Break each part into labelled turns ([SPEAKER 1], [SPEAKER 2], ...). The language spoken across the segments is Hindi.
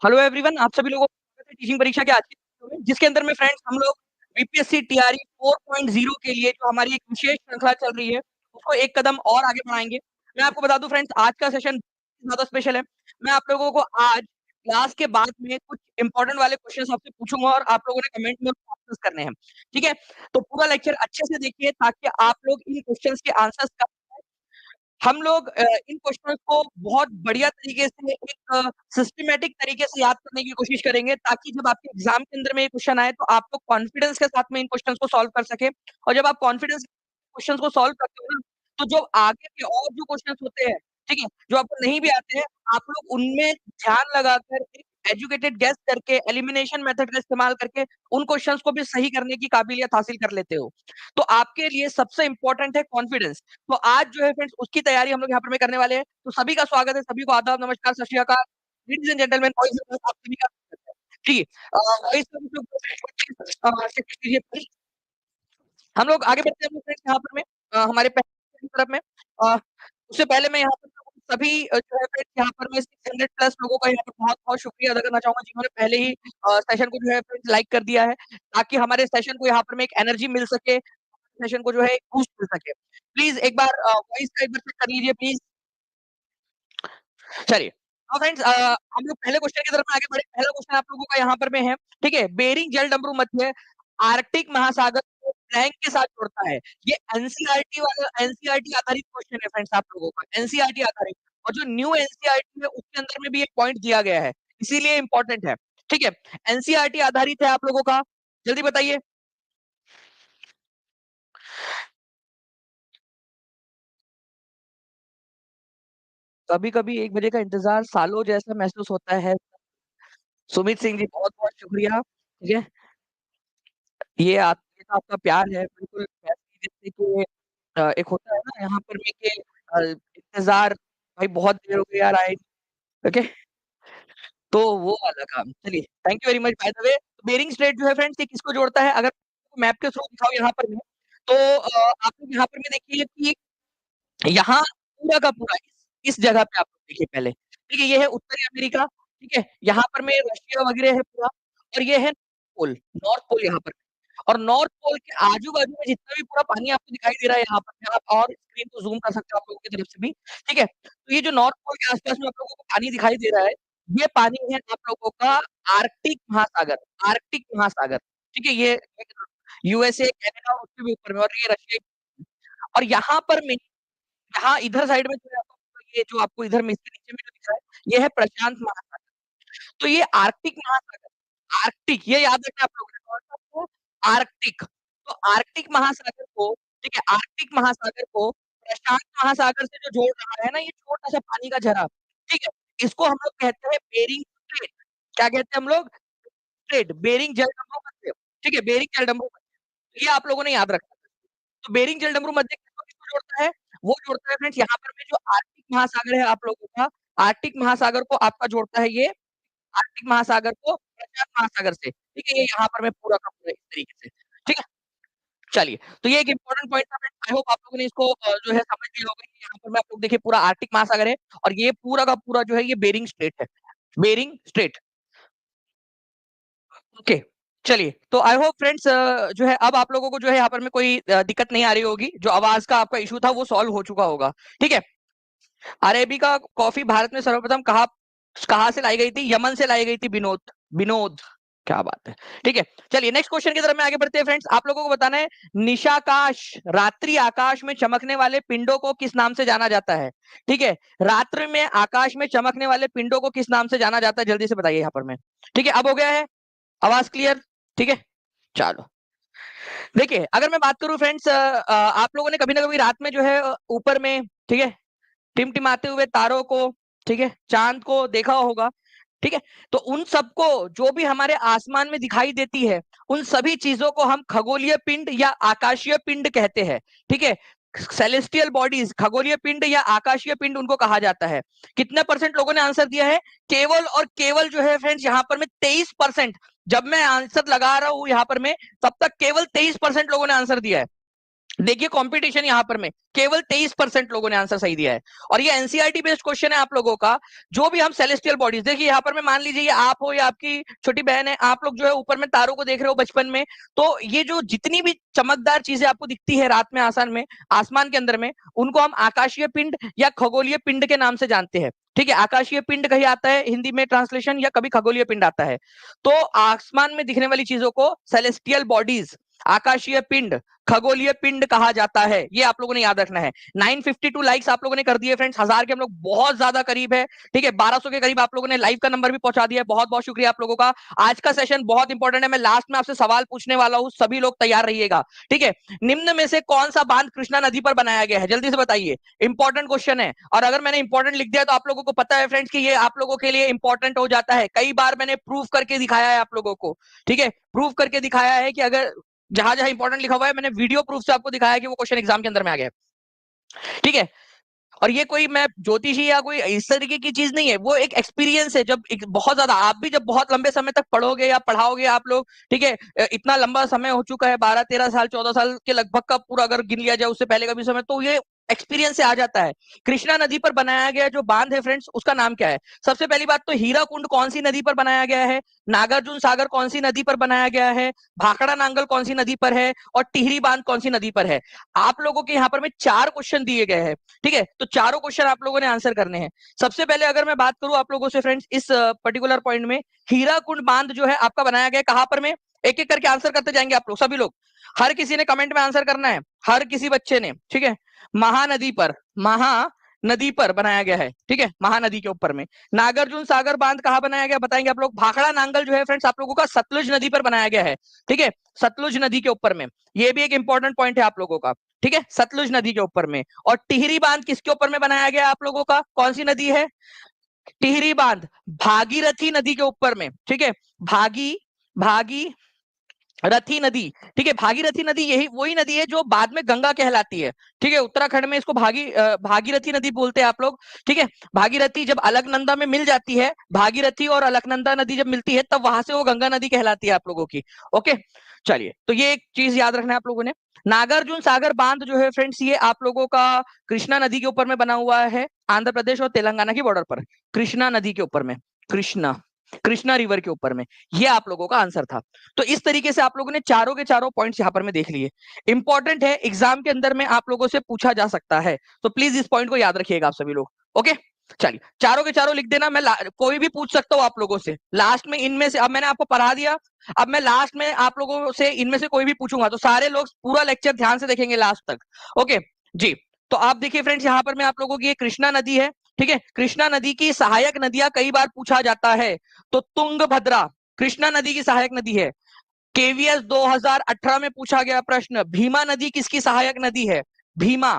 [SPEAKER 1] हेलो एवरीवन, आप सभी लोगों को टीचिंग परीक्षा के आज की वीडियो में, जिसके अंदर में फ्रेंड्स हम लोग बीपीएससी टीआरई 4.0 के लिए जो हमारी एक विशेष श्रृंखला चल रही है, उसको एक कदम और आगे बढ़ाएंगे। मैं आपको बता दूं फ्रेंड्स, आज का सेशन ज्यादा स्पेशल है। मैं आप लोगों को आज क्लास के बाद में कुछ इंपॉर्टेंट वाले क्वेश्चन आपसे पूछूंगा और आप लोगों ने कमेंट में आंसर्स करने हैं। ठीक है, तो पूरा लेक्चर अच्छे से देखिए ताकि आप लोग इन क्वेश्चंस के आंसर्स का हम लोग इन क्वेश्चंस को बहुत बढ़िया तरीके से एक सिस्टमैटिक तरीके से याद करने की कोशिश करेंगे ताकि जब आपके एग्जाम के अंदर में ये क्वेश्चन आए तो आप लोग कॉन्फिडेंस के साथ में इन क्वेश्चंस को सॉल्व कर सके। और जब आप कॉन्फिडेंस क्वेश्चंस को सॉल्व करते हो ना, तो जो आगे के और जो क्वेश्चंस होते हैं, ठीक है, जो आपको नहीं भी आते हैं, आप लोग उनमें ध्यान लगाकर एक एजुकेटेड गेस करके एलिमिनेशन मेथड का इस्तेमाल करके उन क्वेश्चंस को भी सही करने की काबिलियत हासिल कर लेते हो। तो आपके लिए सबसे इंपॉर्टेंट है कॉन्फिडेंस। तो आज जो है फ्रेंड्स उसकी तैयारी हम लोग यहाँ पर में करने वाले हैं। तो सभी का स्वागत है, सभी को आदाब, नमस्कार, सत श्री अकाल, ladies and gentleman, boys and girls, आप सभी का स्वागत है। ठीक है, वॉइस का कुछ लोग चेक कीजिए प्लीज। हम लोग आगे बढ़ते हैं फ्रेंड्स यहाँ पर में हमारे पहले की तरफ में। उससे पहले मैं यहाँ पर सभी जो है फ्रेंड्स यहाँ पर मैं 600 प्लस लोगों का यहाँ पर बहुत-बहुत शुक्रिया अदा करना चाहूँगा जिन्होंने पहले ही सेशन को जो है फ्रेंड्स लाइक कर दिया है, ताकि हमारे सेशन को यहाँ पर में एक एनर्जी मिल सके, सेशन को जो है एक बूस्ट मिल सके। प्लीज़ एक बार वॉइस का एक बार चेक कर लीजिए प्लीज़। चलिए, तो फ्रेंड्स हम लोग पहले क्वेश्चन की तरफ में आगे बढ़े। पहला क्वेश्चन आप लोगों का यहाँ पर में है, ठीक है? बेरिंग जलडमरू मध्य आर्कटिक महासागर को फ्लैंक के साथ जोड़ता है। ये एनसीईआरटी वाला एनसीईआरटी आधारित क्वेश्चन है फ्रेंड्स आप लोगों का, एनसीईआरटी आधारित। और जो न्यू एनसीईआरटी है उसके अंदर में भी एक पॉइंट दिया गया है, इसीलिए इम्पोर्टेंट है। ठीक है? एनसीईआरटी आधारित है आप लोगों का, जल्दी बताइए। कभी-कभी 1 बजे का इंतज़ार सालों जैसा महसूस होता है। सुमित सिंह जी बहुत-बहुत शुक्रिया, ठीक है? ये तो आपका प्यार है, बिल्कुल वैसे ही जैसे कि एक होता है ना यहाँ पर में कि इंतज़ार भाई बहुत देर हो गई यार आए नहीं, ओके? तो वो वाला काम। चलिए, thank you very much by the way. Bering strait जो है फ्रेंड्स ये किसको जोड़ता है? अगर मैप के थ्रू दिखाऊँ यहाँ पर मैं, तो आप लोग यहाँ पर में देखिए कि यहाँ पूरा का पूरा इस जगह पे आप लोग देखिए पहले, ठीक है? ये है उत्तरी अमेरिका, ठीक है? यहाँ पर में रशिया वगैरह है पूरा और ये है नॉर्थ पोल यहाँ पर। और नॉर्थ पोल के आजू-बाजू में जितना भी पूरा पानी आपको दिखाई दे रहा है यहाँ पर, मैं आप और स्क्रीन को ज़ूम कर सकते हो आप लोगों की तरफ से भी, ठीक है? तो ये जो नॉर्थ पोल के आस-पास में आप लोगों को पानी दिखाई दे रहा है, ये पानी है आप लोगों का आर्कटिक महासागर, आर्कटिक महासागर, ठीक है? ये यूएसए, कनाडा और उसके भी ऊपर में और ये रशिया और यहाँ पर में यहाँ इधर साइड में जो है आपको ये जो आपको इधर में इसके नीचे में जो दिख रहा है, ये है प्रशांत महासागर। तो ये आर्कटिक महासागर, आर्कटिक ये याद रखना आप लोगों ने कौन-सा को आर्कटिक। तो आर्कटिक महासागर को ठीक है, आर्कटिक महासागर को प्रशांत महासागर से जो जोड़ रहा है ना ये छोटा-सा पानी का झरा, ठीक है? इसको हम लोग कहते हैं बेरिंग स्ट्रेट। क्या कहते हैं हम लोग? स्ट्रेट, बेरिंग जलडंबू मध्य, ठीक है? बेरिंग जलडंबू मध्य। ये आप लोगों ने याद रखना है। तो बेरिंग जलडमरू मध्य किसको-किसको जोड़ता है? वो जोड़ता है फ्रेंड्स यहाँ पर में जो आर्कटिक महासागर है आप लोगों का, आर्कटिक महासागर को आपका जोड़ता है ये आर्कटिक महासागर को प्रशांत महासागर से, ठीक है? ये यहाँ पर मैं पूरा का पूरा इस तरीके से, ठीक है? चलिए, तो ये एक इम्पोर्टेंट पॉइंट था फ्रेंड्स, आई होप आप लोगों ने इसको जो है समझ लिया होगा कि यहाँ पर मैं आप लोग देखिए पूरा आर्कटिक महासागर है और ये पूरा का पूरा जो है ये बेरिंग स्ट्रेट है, बेरिंग स्ट्रेट, ओके। चलिए, तो आई होप फ्रेंड्स जो है अब आप लोगों को जो है यहाँ पर में कोई दिक्कत नहीं आ रही होगी, जो आवाज़ का आपका इश्यू था वो सॉल्व हो चुका होगा, ठीक है? अरेबिका कॉफ़ी भारत में सर्वप्रथम कहाँ से लाई गई थी? यमन से लाई गई थी विनोद विनोद, क्या बात है! ठीक है, चलिए नेक्स्ट क्वेश्चन की तरफ में आगे बढ़ते हैं फ्रेंड्स। आप लोगों को बताना है निशाकाश, रात्रि आकाश में चमकने वाले पिंडों को किस नाम से जाना जाता है? ठीक है, रात्रि में आकाश में चमकने वाले पिंडों को किस नाम से जाना जाता है? जल्दी से बताइए यहाँ पर में। ठीक है, अब हो गया है? आवाज़ क्लियर? ठीक है, चलो। देखिए, अगर मैं बात करूँ फ्रेंड्स आप लोगों ने कभी ना कभी रात में जो है ऊपर में, ठीक है, टिमटिमाते हुए तारों को, ठीक है, चाँद को देखा होगा, ठीक है? तो उन सबको जो भी हमारे आसमान में दिखाई देती है, उन सभी चीज़ों को हम खगोलीय पिंड या आकाशीय पिंड कहते हैं, ठीक है? सेलेस्टियल बॉडीज़ खगोलीय पिंड या आकाशीय पिंड उनको कहा जाता है। कितने परसेंट लोगों ने आंसर दिया है? केवल और केवल जो है फ्रेंड्स यहाँ पर में 23%। जब मैं आंसर लगा रहा हूँ यहाँ पर में, तब तक केवल 23% लोगों ने आंसर दिया है। देखिए कंपटीशन यहां पर में केवल 23% लोगों ने आंसर सही दिया है, और ये एनसीईआरटी बेस्ड क्वेश्चन है आप लोगों का। जो भी हम सेलेस्टियल बॉडीज, देखिए यहां पर में मान लीजिए ये आप हो या आपकी छोटी बहन है, आप लोग जो है ऊपर में तारों को देख रहे हो बचपन में, तो ये जो जितनी भी चमकदार चीजें आपको दिखती है रात में आसमान के अंदर में, उनको हम आकाशीय पिंड या खगोलीय पिंड के नाम से जानते हैं। ठीक है, आकाशीय पिंड कहीं आता है हिंदी में ट्रांसलेशन, या कभी खगोलीय पिंड आता है। तो आसमान में दिखने वाली चीजों को सेलेस्टियल बॉडीज, आकाशीय पिंड, खगोलीय पिंड कहा जाता है। ये आप लोगों ने याद रखना है। 952 लाइक्स आप लोगों ने कर दिए फ्रेंड्स, 1000 के हम लोग बहुत ज्यादा करीब है। ठीक है, 1200 के करीब आप लोगों ने लाइव का नंबर भी पहुंचा दिया है। बहुत बहुत शुक्रिया आप लोगों का। आज का सेशन बहुत इंपॉर्टेंट है। मैं लास्ट में आपसे सवाल पूछने वाला हूं, सभी लोग तैयार रहिएगा। ठीक है, निम्न में से कौन सा बांध कृष्णा नदी पर बनाया गया है, जल्दी से बताइए। इंपॉर्टेंट क्वेश्चन है, और अगर मैंने इंपॉर्टेंट लिख दिया तो आप लोगों को पता है फ्रेंड्स कि ये आप लोगों के लिए इंपॉर्टेंट हो जाता है। कई बार मैंने प्रूफ करके दिखाया है आप लोगों को। ठीक है, प्रूफ करके दिखाया है कि अगर जहां जहां इंपॉर्टेंट लिखा हुआ है, मैंने वीडियो प्रूफ से आपको दिखाया कि वो क्वेश्चन एग्जाम के अंदर में आ गया। ठीक है, और ये कोई मैं ज्योतिषी या कोई इस तरीके की चीज नहीं है, वो एक एक्सपीरियंस है। जब बहुत ज्यादा आप भी जब बहुत लंबे समय तक पढ़ोगे या पढ़ाओगे आप लोग, ठीक है, इतना लंबा समय हो चुका है, 12-13 साल 14 साल के लगभग का पूरा अगर गिन लिया जाए, उससे पहले का भी समय, तो ये एक्सपीरियंस से आ जाता है। कृष्णा नदी पर बनाया गया जो बांध है फ्रेंड्स, उसका नाम क्या है? सबसे पहली बात तो हीराकुंड कौन सी नदी पर बनाया गया है, नागार्जुन सागर कौन सी नदी पर बनाया गया है, भाखड़ा नांगल कौन सी नदी पर है, और टिहरी बांध कौन सी नदी पर है। आप लोगों के यहाँ पर में 4 क्वेश्चन दिए गए हैं। ठीक है, तो चारों क्वेश्चन आप लोगों ने आंसर करने हैं। सबसे पहले अगर मैं बात करूं आप लोगों से फ्रेंड्स, इस पर्टिकुलर पॉइंट में, हीराकुंड बांध जो है आपका बनाया गया कहां पर में, एक एक करके आंसर करते जाएंगे आप लोग, सभी लोग। हर किसी ने कमेंट में आंसर करना है, हर किसी बच्चे ने। ठीक है, महानदी पर, महानदी पर बनाया गया है। ठीक है, महानदी के ऊपर में। नागार्जुन सागर बांध कहां बनाया गया बताएंगे आप लोग। भाखड़ा नांगल जो है फ्रेंड्स आप लोगों का सतलुज नदी पर बनाया गया है। ठीक है, सतलुज नदी के ऊपर में, ये भी एक इंपॉर्टेंट पॉइंट है आप लोगों का। ठीक है, सतलुज नदी के ऊपर में। और टिहरी बांध किसके ऊपर में बनाया गया आप लोगों का, कौन सी नदी है? टिहरी बांध भागीरथी नदी के ऊपर में। ठीक है, भागी भागी रथी नदी। ठीक है, भागीरथी नदी यही वही नदी है जो बाद में गंगा कहलाती है। ठीक है, उत्तराखंड में इसको भागीरथी नदी बोलते हैं आप लोग। ठीक है, भागीरथी जब अलकनंदा में मिल जाती है, भागीरथी और अलकनंदा नदी जब मिलती है, तब वहां से वो गंगा नदी कहलाती है आप लोगों की। ओके, चलिए, तो ये एक चीज याद रखना है आप लोगों ने। नागार्जुन सागर बांध जो है फ्रेंड्स, ये आप लोगों का कृष्णा नदी के ऊपर में बना हुआ है, आंध्र प्रदेश और तेलंगाना की बॉर्डर पर, कृष्णा नदी के ऊपर में, कृष्णा कृष्णा रिवर के ऊपर में। ये आप लोगों का आंसर था। तो इस तरीके से आप लोगों ने चारों के चारों पॉइंट्स यहाँ पर में देख लिए। इंपॉर्टेंट है, एग्जाम के अंदर में आप लोगों से पूछा जा सकता है, तो प्लीज इस पॉइंट को याद रखिएगा आप सभी लोग। ओके, चलिए, चारों के चारों लिख देना। मैं कोई भी पूछ सकता हूँ आप लोगों से लास्ट में, इनमें से। अब मैंने आपको पढ़ा दिया, अब मैं लास्ट में आप लोगों से इनमें से कोई भी पूछूंगा, तो सारे लोग पूरा लेक्चर ध्यान से देखेंगे लास्ट तक। ओके जी, तो आप देखिए फ्रेंड्स, यहाँ पर मैं आप लोगों की ये कृष्णा नदी है। ठीक है, कृष्णा नदी की सहायक नदियां कई बार पूछा जाता है, तो तुंगभद्रा कृष्णा नदी की सहायक नदी है। केवीएस 2018 में पूछा गया प्रश्न, भीमा नदी किसकी सहायक नदी है? भीमा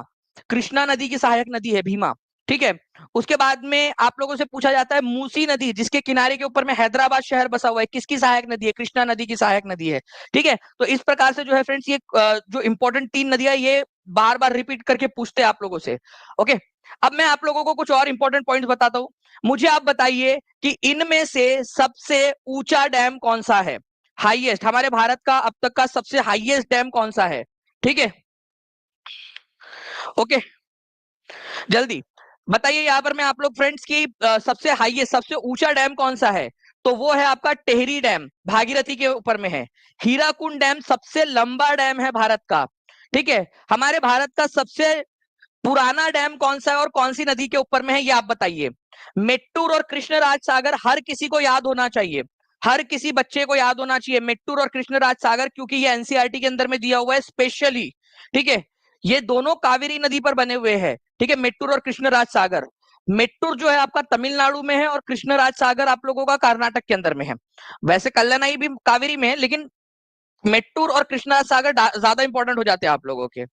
[SPEAKER 1] कृष्णा नदी की सहायक नदी है, भीमा। ठीक है, उसके बाद में आप लोगों से पूछा जाता है, मूसी नदी जिसके किनारे के ऊपर में हैदराबाद शहर बसा हुआ है, किसकी सहायक नदी है? कृष्णा नदी की सहायक नदी है। ठीक है, तो इस प्रकार से जो है फ्रेंड्स, ये जो इंपॉर्टेंट 3 नदियां, ये बार बार रिपीट करके पूछते हैं आप लोगों से। ओके, अब मैं आप लोगों को कुछ और इंपॉर्टेंट पॉइंट्स बताता हूं। मुझे आप बताइए कि इनमें से सबसे ऊंचा डैम कौन सा है? हाईएस्ट, हमारे भारत का अब तक का सबसे हाईएस्ट डैम कौन सा है? ठीक है, ओके, जल्दी बताइए। यहाँ पर मैं आप लोग फ्रेंड्स की सबसे हाईएस्ट, सबसे ऊंचा डैम कौन सा है? तो वो है आपका टेहरी डैम, भागीरथी के ऊपर में है। हीराकुंड डैम सबसे लंबा डैम है भारत का। ठीक है, हमारे भारत का सबसे पुराना डैम कौन सा है और कौन सी नदी के ऊपर में है, ये आप बताइए। मेट्टूर और कृष्णराज सागर हर किसी को याद होना चाहिए, हर किसी बच्चे को याद होना चाहिए, मेट्टूर और कृष्णराज सागर, क्योंकि ये एनसीईआरटी के अंदर में दिया हुआ है स्पेशली। ठीक है, ये दोनों कावेरी नदी पर बने हुए हैं। ठीक है, मेट्टूर और कृष्णराज सागर। मेट्टूर जो है आपका तमिलनाडु में है, और कृष्णराज सागर आप लोगों का कर्नाटक के अंदर में है। वैसे कल्याणाई भी कावेरी में है, लेकिन मेट्टूर और कृष्णराज सागर ज्यादा इंपॉर्टेंट हो जाते हैं आप लोगों के।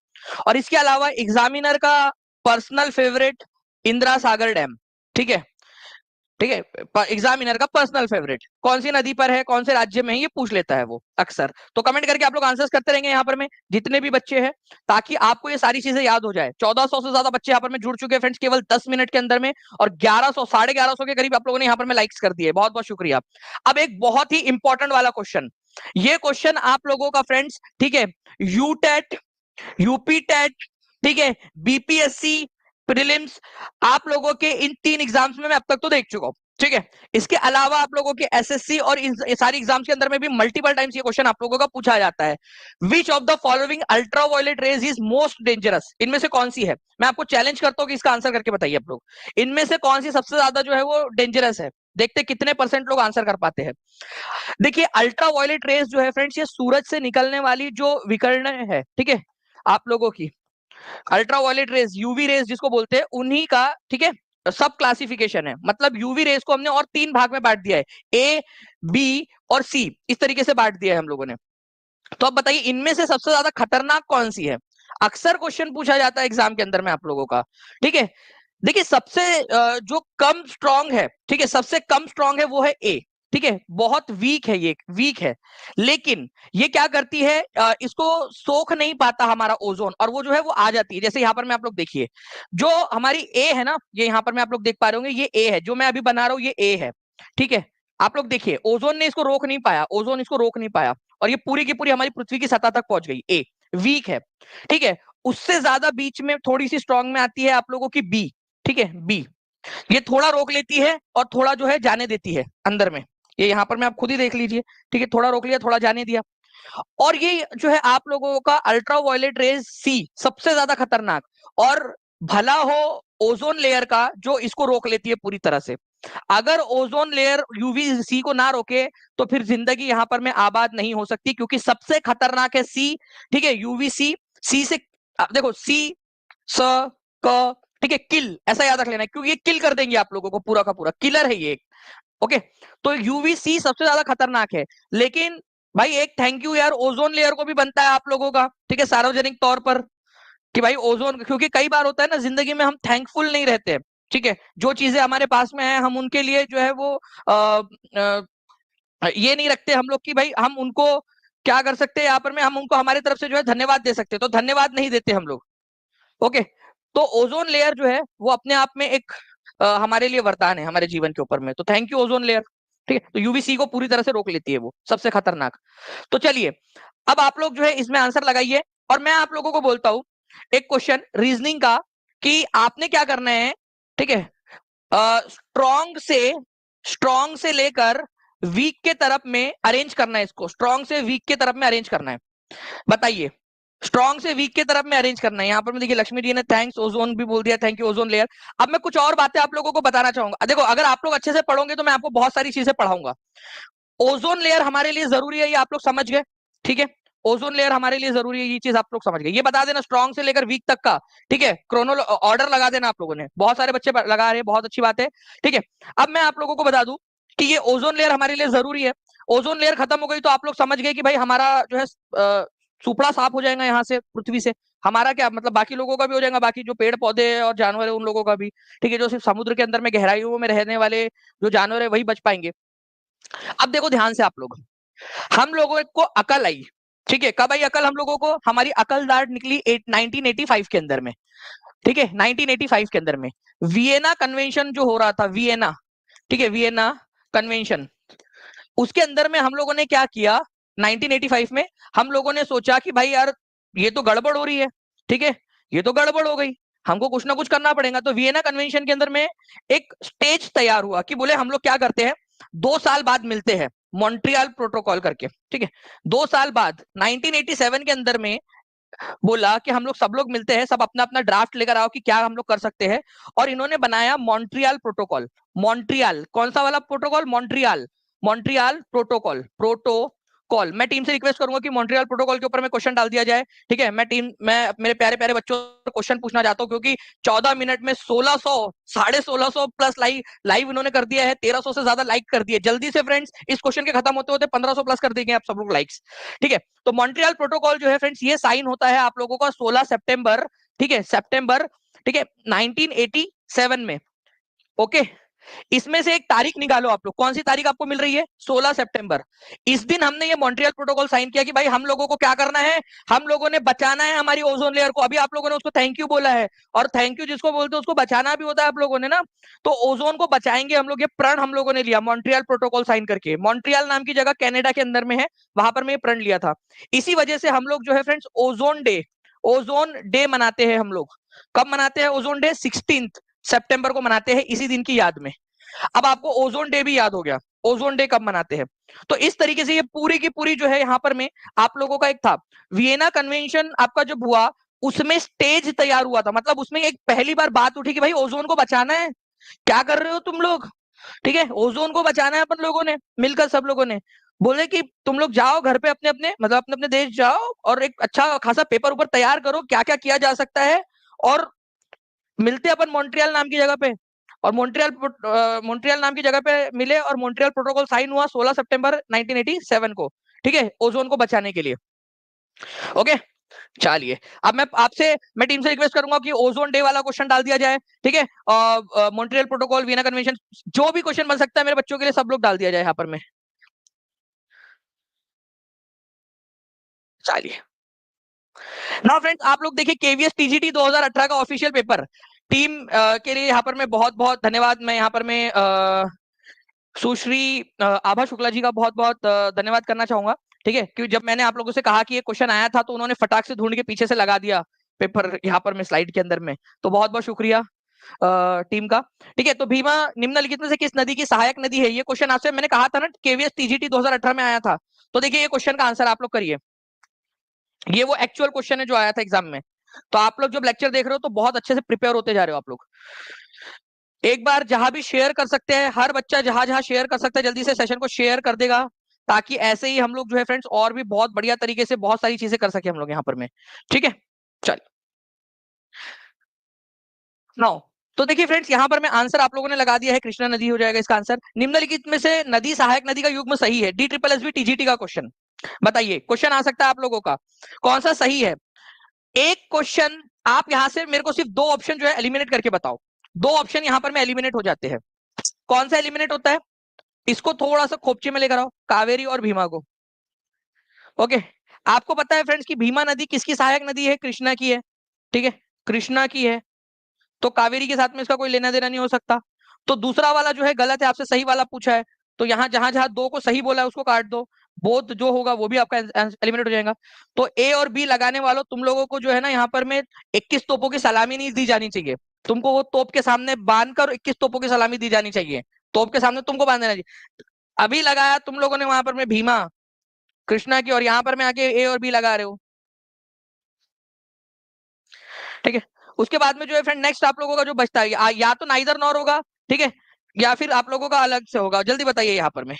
[SPEAKER 1] और इसके अलावा एग्जामिनर का personal favourite, Indira Sagar dam. ठीक है, ठीक है, एग्जामिनर का पर्सनल फेवरेट कौन सी नदी पर है, कौन से राज्य में है, ये पूछ लेता है वो अक्सर। तो कमेंट करके आप लोग आंसर्स करते रहेंगे यहाँ पर में, जितने भी बच्चे हैं, ताकि आपको ये सारी चीजें याद हो जाए। 1400 से ज्यादा बच्चे यहाँ पर में जुड़ चुके हैं फ्रेंड्स, केवल 10 मिनट के अंदर में, और 1100 1150 के करीब आप लोगों ने यहाँ पर में लाइक्स कर दिए, बहुत बहुत शुक्रिया। अब एक बहुत ही इंपॉर्टेंट वाला क्वेश्चन, ये क्वेश्चन आप लोगों का फ्रेंड्स, ठीक है, यूटेट यूपी टेट, ठीक है, बीपीएससी प्रीलिम्स, आप लोगों के इन 3 एग्जाम्स में मैं अब तक तो देख चुका हूं, ठीक है। इसके अलावा आप लोगों के एसएससी और इन सारी एग्जाम्स के अंदर में भी मल्टीपल टाइम्स ये क्वेश्चन आप लोगों का पूछा जाता है। Which of the following ultraviolet rays is most dangerous, इनमें से कौन सी है? मैं आपको चैलेंज करता हूं कि इसका आंसर करके बताइए आप लोग, इनमें से कौन सी सबसे ज्यादा जो है वो डेंजरस है। देखते कितने परसेंट लोग आंसर कर पाते हैं। देखिए अल्ट्रावायलेट रेज जो है फ्रेंड्स, ये सूरज से निकलने वाली जो विकिरण है, ठीक है, आप लोगों की अल्ट्रावायलेट रेज, यूवी रेज जिसको बोलते हैं, उन्हीं का, ठीक है, सब क्लासिफिकेशन है। मतलब यूवी रेज को हमने और 3 भाग में बांट दिया है, ए, बी और सी, इस तरीके से बांट दिया है हम लोगों ने। तो अब बताइए इनमें से सबसे ज्यादा खतरनाक कौन सी है? अक्सर क्वेश्चन पूछा जाता है एग्जाम के अंदर में आप लोगों का, ठीक है। देखिए सबसे जो कम स्ट्रांग है, ठीक है, सबसे कम स्ट्रांग है वो है ए, ठीक है, बहुत वीक है, ये वीक है, लेकिन ये क्या करती है, इसको सोख नहीं पाता हमारा ओजोन, और वो जो है वो आ जाती है। जैसे यहाँ पर मैं आप लोग देखिए, जो हमारी ए है ना, ये यहाँ पर मैं आप लोग देख पा रहे होंगे, ये ए है, जो मैं अभी बना रहा हूँ ये ए है, ठीक है। आप लोग देखिए ओजोन ने इसको रोक नहीं पाया, ओजोन इसको रोक नहीं पाया, और ये पूरी की पूरी हमारी पृथ्वी की सतह तक पहुंच गई। ए वीक है, ठीक है। उससे ज्यादा बीच में थोड़ी सी स्ट्रांग में आती है आप लोगों की बी, ठीक है, बी, ये थोड़ा रोक लेती है और थोड़ा जो है जाने देती है अंदर में। ये यहाँ पर मैं आप खुद ही देख लीजिए, ठीक है, थोड़ा रोक लिया थोड़ा जाने दिया। और ये जो है आप लोगों का अल्ट्रावायलेट रेज सी सबसे ज्यादा खतरनाक, और भला हो ओजोन लेयर का जो इसको रोक लेती है पूरी तरह से। अगर ओजोन लेयर यूवी सी को ना रोके तो फिर जिंदगी यहां पर में आबाद नहीं हो सकती, क्योंकि सबसे खतरनाक है सी, ठीक है, यूवीसी। सी से देखो सी, स, क, ठीक है, किल, ऐसा याद रख लेना है, क्योंकि ये किल कर देंगे आप लोगों को, पूरा का पूरा किलर है ये, ओके। तो यूवीसी सबसे ज्यादा खतरनाक है, लेकिन भाई एक थैंक यू यार ओजोन लेयर को भी बनता है आप लोगों का, ठीक है, सार्वजनिक तौर पर, कि भाई ओजोन, क्योंकि कई बार होता है ना जिंदगी में हम थैंकफुल नहीं रहते, ठीक है, जो चीजें हमारे पास में है हम उनके लिए जो है वो ये नहीं रखते हम लोग कि भाई हम उनको क्या कर सकते हैं, यहाँ पर में हम उनको हमारी तरफ से जो है धन्यवाद दे सकते हैं, तो धन्यवाद नहीं देते हम लोग, ओके। तो ओजोन लेयर जो है वो अपने आप में एक हमारे लिए वरदान है हमारे जीवन के ऊपर में, तो थैंक यू ओजोन लेयर, ठीक है। तो यूवीसी को पूरी तरह से रोक लेती है वो, सबसे खतरनाक। तो चलिए अब आप लोग जो है इसमें आंसर लगाइए, और मैं आप लोगों को बोलता हूं एक क्वेश्चन रीजनिंग का, कि आपने क्या करना है, ठीक है, स्ट्रॉन्ग से लेकर वीक के तरफ में अरेंज करना है इसको, स्ट्रॉन्ग से वीक के तरफ में अरेंज करना है। बताइए, स्ट्रॉन्ग से वीक की तरफ में अरेंज करना है। यहाँ पर मैं देखिए लक्ष्मी जी ने थैंक्स ओजोन भी बोल दिया, थैंक यू ओजोन लेयर। अब मैं कुछ और बातें आप लोगों को बताना चाहूंगा। देखो अगर आप लोग अच्छे से पढ़ोगे तो मैं आपको बहुत सारी चीजें पढ़ाऊंगा। ओजोन लेयर हमारे लिए जरूरी है, ये आप लोग समझ गए, ठीक है। ओजोन लेयर हमारे लिए जरूरी है, ये चीज आप लोग समझ गए। ये बता देना स्ट्रॉन्ग से लेकर वीक तक का, ठीक है, क्रोनो ऑर्डर लगा देना आप लोगों ने, बहुत सारे बच्चे लगा रहे हैं, बहुत अच्छी बात है, ठीक है। अब मैं आप लोगों को बता दूं कि ये ओजोन लेयर हमारे लिए जरूरी है। ओजोन लेयर खत्म हो गई तो आप लोग समझ गए कि भाई हमारा जो है सुपड़ा साफ हो जाएगा यहाँ से पृथ्वी से। हमारा क्या मतलब, बाकी लोगों का भी हो जाएगा, बाकी जो पेड़ पौधे और जानवर है उन लोगों का भी, ठीक है, जो सिर्फ समुद्र के अंदर में गहराइयों में रहने वाले जो जानवर है वही बच पाएंगे। अब देखो ध्यान से आप लोग, हम लोगों को अकल आई, ठीक है, कब आई अकल हम लोगों को? हमारी अकल दाढ़ निकली 1985 के अंदर में, ठीक है, 1985 के अंदर में वियना कन्वेंशन जो हो रहा था, वियना, ठीक है, वियना कन्वेंशन, उसके अंदर में हम लोगों ने क्या किया 1985 में, हम लोगों ने सोचा कि भाई यार ये तो गड़बड़ हो रही है, ठीक है, ये तो गड़बड़ हो गई, हमको कुछ ना कुछ करना पड़ेगा। तो वियना कन्वेंशन के अंदर में एक स्टेज तैयार हुआ कि बोले हम लोग क्या करते हैं, 2 साल बाद मिलते हैं मॉन्ट्रियल प्रोटोकॉल करके, ठीक है। 2 साल बाद 1987 के अंदर में बोला कि हम लोग सब लोग मिलते हैं, सब अपना अपना ड्राफ्ट लेकर आओ कि क्या हम लोग कर सकते हैं, और इन्होंने बनाया मॉन्ट्रियल प्रोटोकॉल। मॉन्ट्रियल कौन सा वाला protocol? Montreal, Montreal protocol, protocol. मैं टीम से रिक्वेस्ट करूंगा कि मॉन्ट्रियल प्रोटोकॉल के ऊपर में क्वेश्चन डाल दिया जाए, ठीक है। मैं मेरे प्यारे प्यारे बच्चों से क्वेश्चन पूछना चाहता हूँ, क्योंकि 14 मिनट में 1600 1650 प्लस लाइव इन्होंने कर दिया है, 1300 से ज्यादा लाइक कर दिए। जल्दी से फ्रेंड्स इस क्वेश्चन के खत्म होते होते 1500 प्लस कर देंगे आप सब लोग लाइक्स, ठीक है। तो मॉन्ट्रियल प्रोटोकॉल जो है फ्रेंड्स ये साइन होता है आप लोगों का 16 सितंबर, ठीक है, सितंबर, ठीक है, 1987 में, ओके। इसमें से एक तारीख निकालो आप लोग, कौन सी तारीख आपको मिल रही है? 16 सितंबर। इस दिन हमने ये मॉन्ट्रियल प्रोटोकॉल साइन किया कि भाई हम लोगों को क्या करना है, हम लोगों ने बचाना है हमारी ओजोन लेयर को। अभी आप लोगों ने उसको थैंक यू बोला है, और थैंक यू जिसको बोलते हैं उसको बचाना भी होता है आप लोगों ने ना। तो ओजोन को बचाएंगे हम लोग, ये प्रण हम लोगों ने लिया मॉन्ट्रियल प्रोटोकॉल साइन करके। मॉन्ट्रियल नाम की जगह कनाडा के अंदर में है, वहां पर मैं ये प्रण लिया था। इसी वजह से हम लोग जो है friends ozone day, ozone day मनाते हैं हम लोग। कब मनाते हैं ओजोन डे? 16 सितंबर को मनाते हैं, इसी दिन की याद में। अब आपको ओजोन डे भी याद हो गया, ओजोन डे कब मनाते हैं। तो इस तरीके से ये पूरी की पूरी जो है यहाँ पर में आप लोगों का एक था वियना कन्वेंशन आपका जब हुआ, उसमें स्टेज तैयार हुआ था, मतलब उसमें एक पहली बार बात उठी कि भाई ओजोन को बचाना है, क्या कर रहे हो तुम लोग, ठीक है, ओजोन को बचाना है अपन लोगों ने मिलकर, सब लोगों ने बोले कि तुम लोग जाओ घर पे अपने अपने मतलब अपने अपने देश जाओ और एक अच्छा खासा पेपर ऊपर तैयार करो क्या क्या किया जा सकता है, और मिलते अपन मॉन्ट्रियल नाम की जगह पे। और मॉन्ट्रियल नाम की जगह पे मिले और मॉन्ट्रियल प्रोटोकॉल साइन हुआ 16 सितंबर 1987 को, ठीक है, ओजोन को बचाने के लिए। ओके, चलिए अब मैं टीम से रिक्वेस्ट करूंगा कि ओजोन डे वाला क्वेश्चन डाल दिया जाए, ठीक है, और मॉन्ट्रियल प्रोटोकॉल, वियना कन्वेंशन, जो भी क्वेश्चन बन सकता है मेरे बच्चों के लिए सब लोग डाल दिया जाए यहाँ पर में। चलिए नाउ फ्रेंड्स, आप लोग देखिए केवीएस टीजीटी 2018 का ऑफिशियल पेपर टीम के लिए यहाँ पर मैं बहुत बहुत धन्यवाद, मैं यहाँ पर मैं सुश्री आभा शुक्ला जी का बहुत बहुत धन्यवाद करना चाहूंगा, ठीक है, क्योंकि जब मैंने आप लोगों से कहा कि ये क्वेश्चन आया था तो उन्होंने फटाक से ढूंढ के पीछे से लगा दिया पेपर यहाँ पर मैं स्लाइड के अंदर में, तो बहुत बहुत शुक्रिया टीम का। ठीक है, तो भीमा निम्नलिखित में से किस नदी की सहायक नदी है? ये क्वेश्चन आपसे मैंने कहा था ना, केवीएस टीजीटी 2018 में आया था, तो देखिए ये क्वेश्चन का आंसर आप लोग करिए, ये वो एक्चुअल क्वेश्चन है जो आया था एग्जाम में। तो आप लोग जब लेक्चर देख रहे हो तो बहुत अच्छे से प्रिपेयर होते जा रहे हो आप लोग। एक बार जहां भी शेयर कर सकते हैं, हर बच्चा जहां जहां शेयर कर सकता है जल्दी से सेशन को शेयर कर देगा, ताकि ऐसे ही हम लोग जो है फ्रेंड्स और भी बहुत बढ़िया तरीके से बहुत सारी चीजें कर सके हम लोग यहाँ पर में, ठीक है। चलिए नाउ, तो देखिए फ्रेंड्स यहाँ पर मैं आंसर आप लोगों ने लगा दिया है, कृष्णा नदी हो जाएगा इसका आंसर। निम्नलिखित में से नदी सहायक नदी का युग्म सही है? D triple S B TGT का क्वेश्चन बताइए, क्वेश्चन आ सकता है आप लोगों का, कौन सा सही है? एक क्वेश्चन आप यहां से मेरे को सिर्फ दो ऑप्शन जो है एलिमिनेट करके बताओ, दो ऑप्शन यहां पर में एलिमिनेट हो जाते हैं, कौन सा एलिमिनेट होता है? इसको थोड़ा सा खोपचे में लेकर आओ, कावेरी और भीमा को। ओके, आपको पता है फ्रेंड्स कि भीमा नदी किसकी सहायक नदी है? कृष्णा की है, ठीक है, कृष्णा की है, तो कावेरी के साथ में इसका कोई लेना देना नहीं हो सकता। तो दूसरा वाला जो है गलत है, आपसे सही वाला पूछा है, तो यहाँ जहां जहां दो को सही बोला है उसको काट दो, बोथ जो होगा वो भी आपका एलिमिनेट हो जाएगा। तो ए और बी लगाने वालों तुम लोगों को जो है ना यहाँ पर में 21 तोपों की सलामी नहीं दी जानी चाहिए, तुमको वो तोप के सामने बांध कर 21 तोपों की सलामी दी जानी चाहिए, तोप के सामने तुमको बांध देना चाहिए। अभी लगाया तुम लोगों ने वहां पर में भीमा कृष्णा की, और यहाँ पर में आके ए और बी लगा रहे हो, ठीक है। उसके बाद में जो है फ्रेंड नेक्स्ट आप लोगों का जो बचता है या तो नाइदर नॉर होगा, ठीक है, या फिर आप लोगों का अलग से होगा, जल्दी बताइए यहाँ पर में।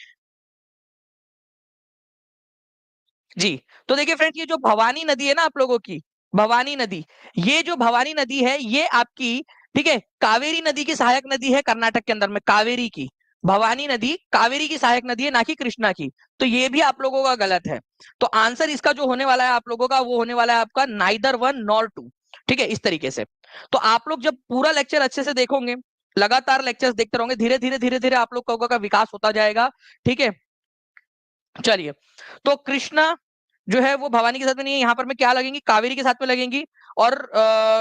[SPEAKER 1] जी, तो देखिए फ्रेंड्स ये जो भवानी नदी है ना आप लोगों की, भवानी नदी, ये जो भवानी नदी है ये आपकी, ठीक है, कावेरी नदी की सहायक नदी है कर्नाटक के अंदर में, कावेरी की, भवानी नदी कावेरी की सहायक नदी है, ना कि कृष्णा की। तो ये भी आप लोगों का गलत है, तो आंसर इसका जो होने वाला है आप लोगों का वो होने वाला है आपका नाइदर वन नॉर टू, ठीक है, इस तरीके से। तो आप लोग जब पूरा लेक्चर अच्छे से देखोगे, लगातार लेक्चर्स देखते रहोगे, धीरे धीरे धीरे धीरे आप लोगों का विकास होता जाएगा, ठीक है। चलिए, तो कृष्णा जो है वो भवानी के साथ में नहीं है, यहाँ पर मैं क्या लगेंगी, कावेरी के साथ में लगेंगी, और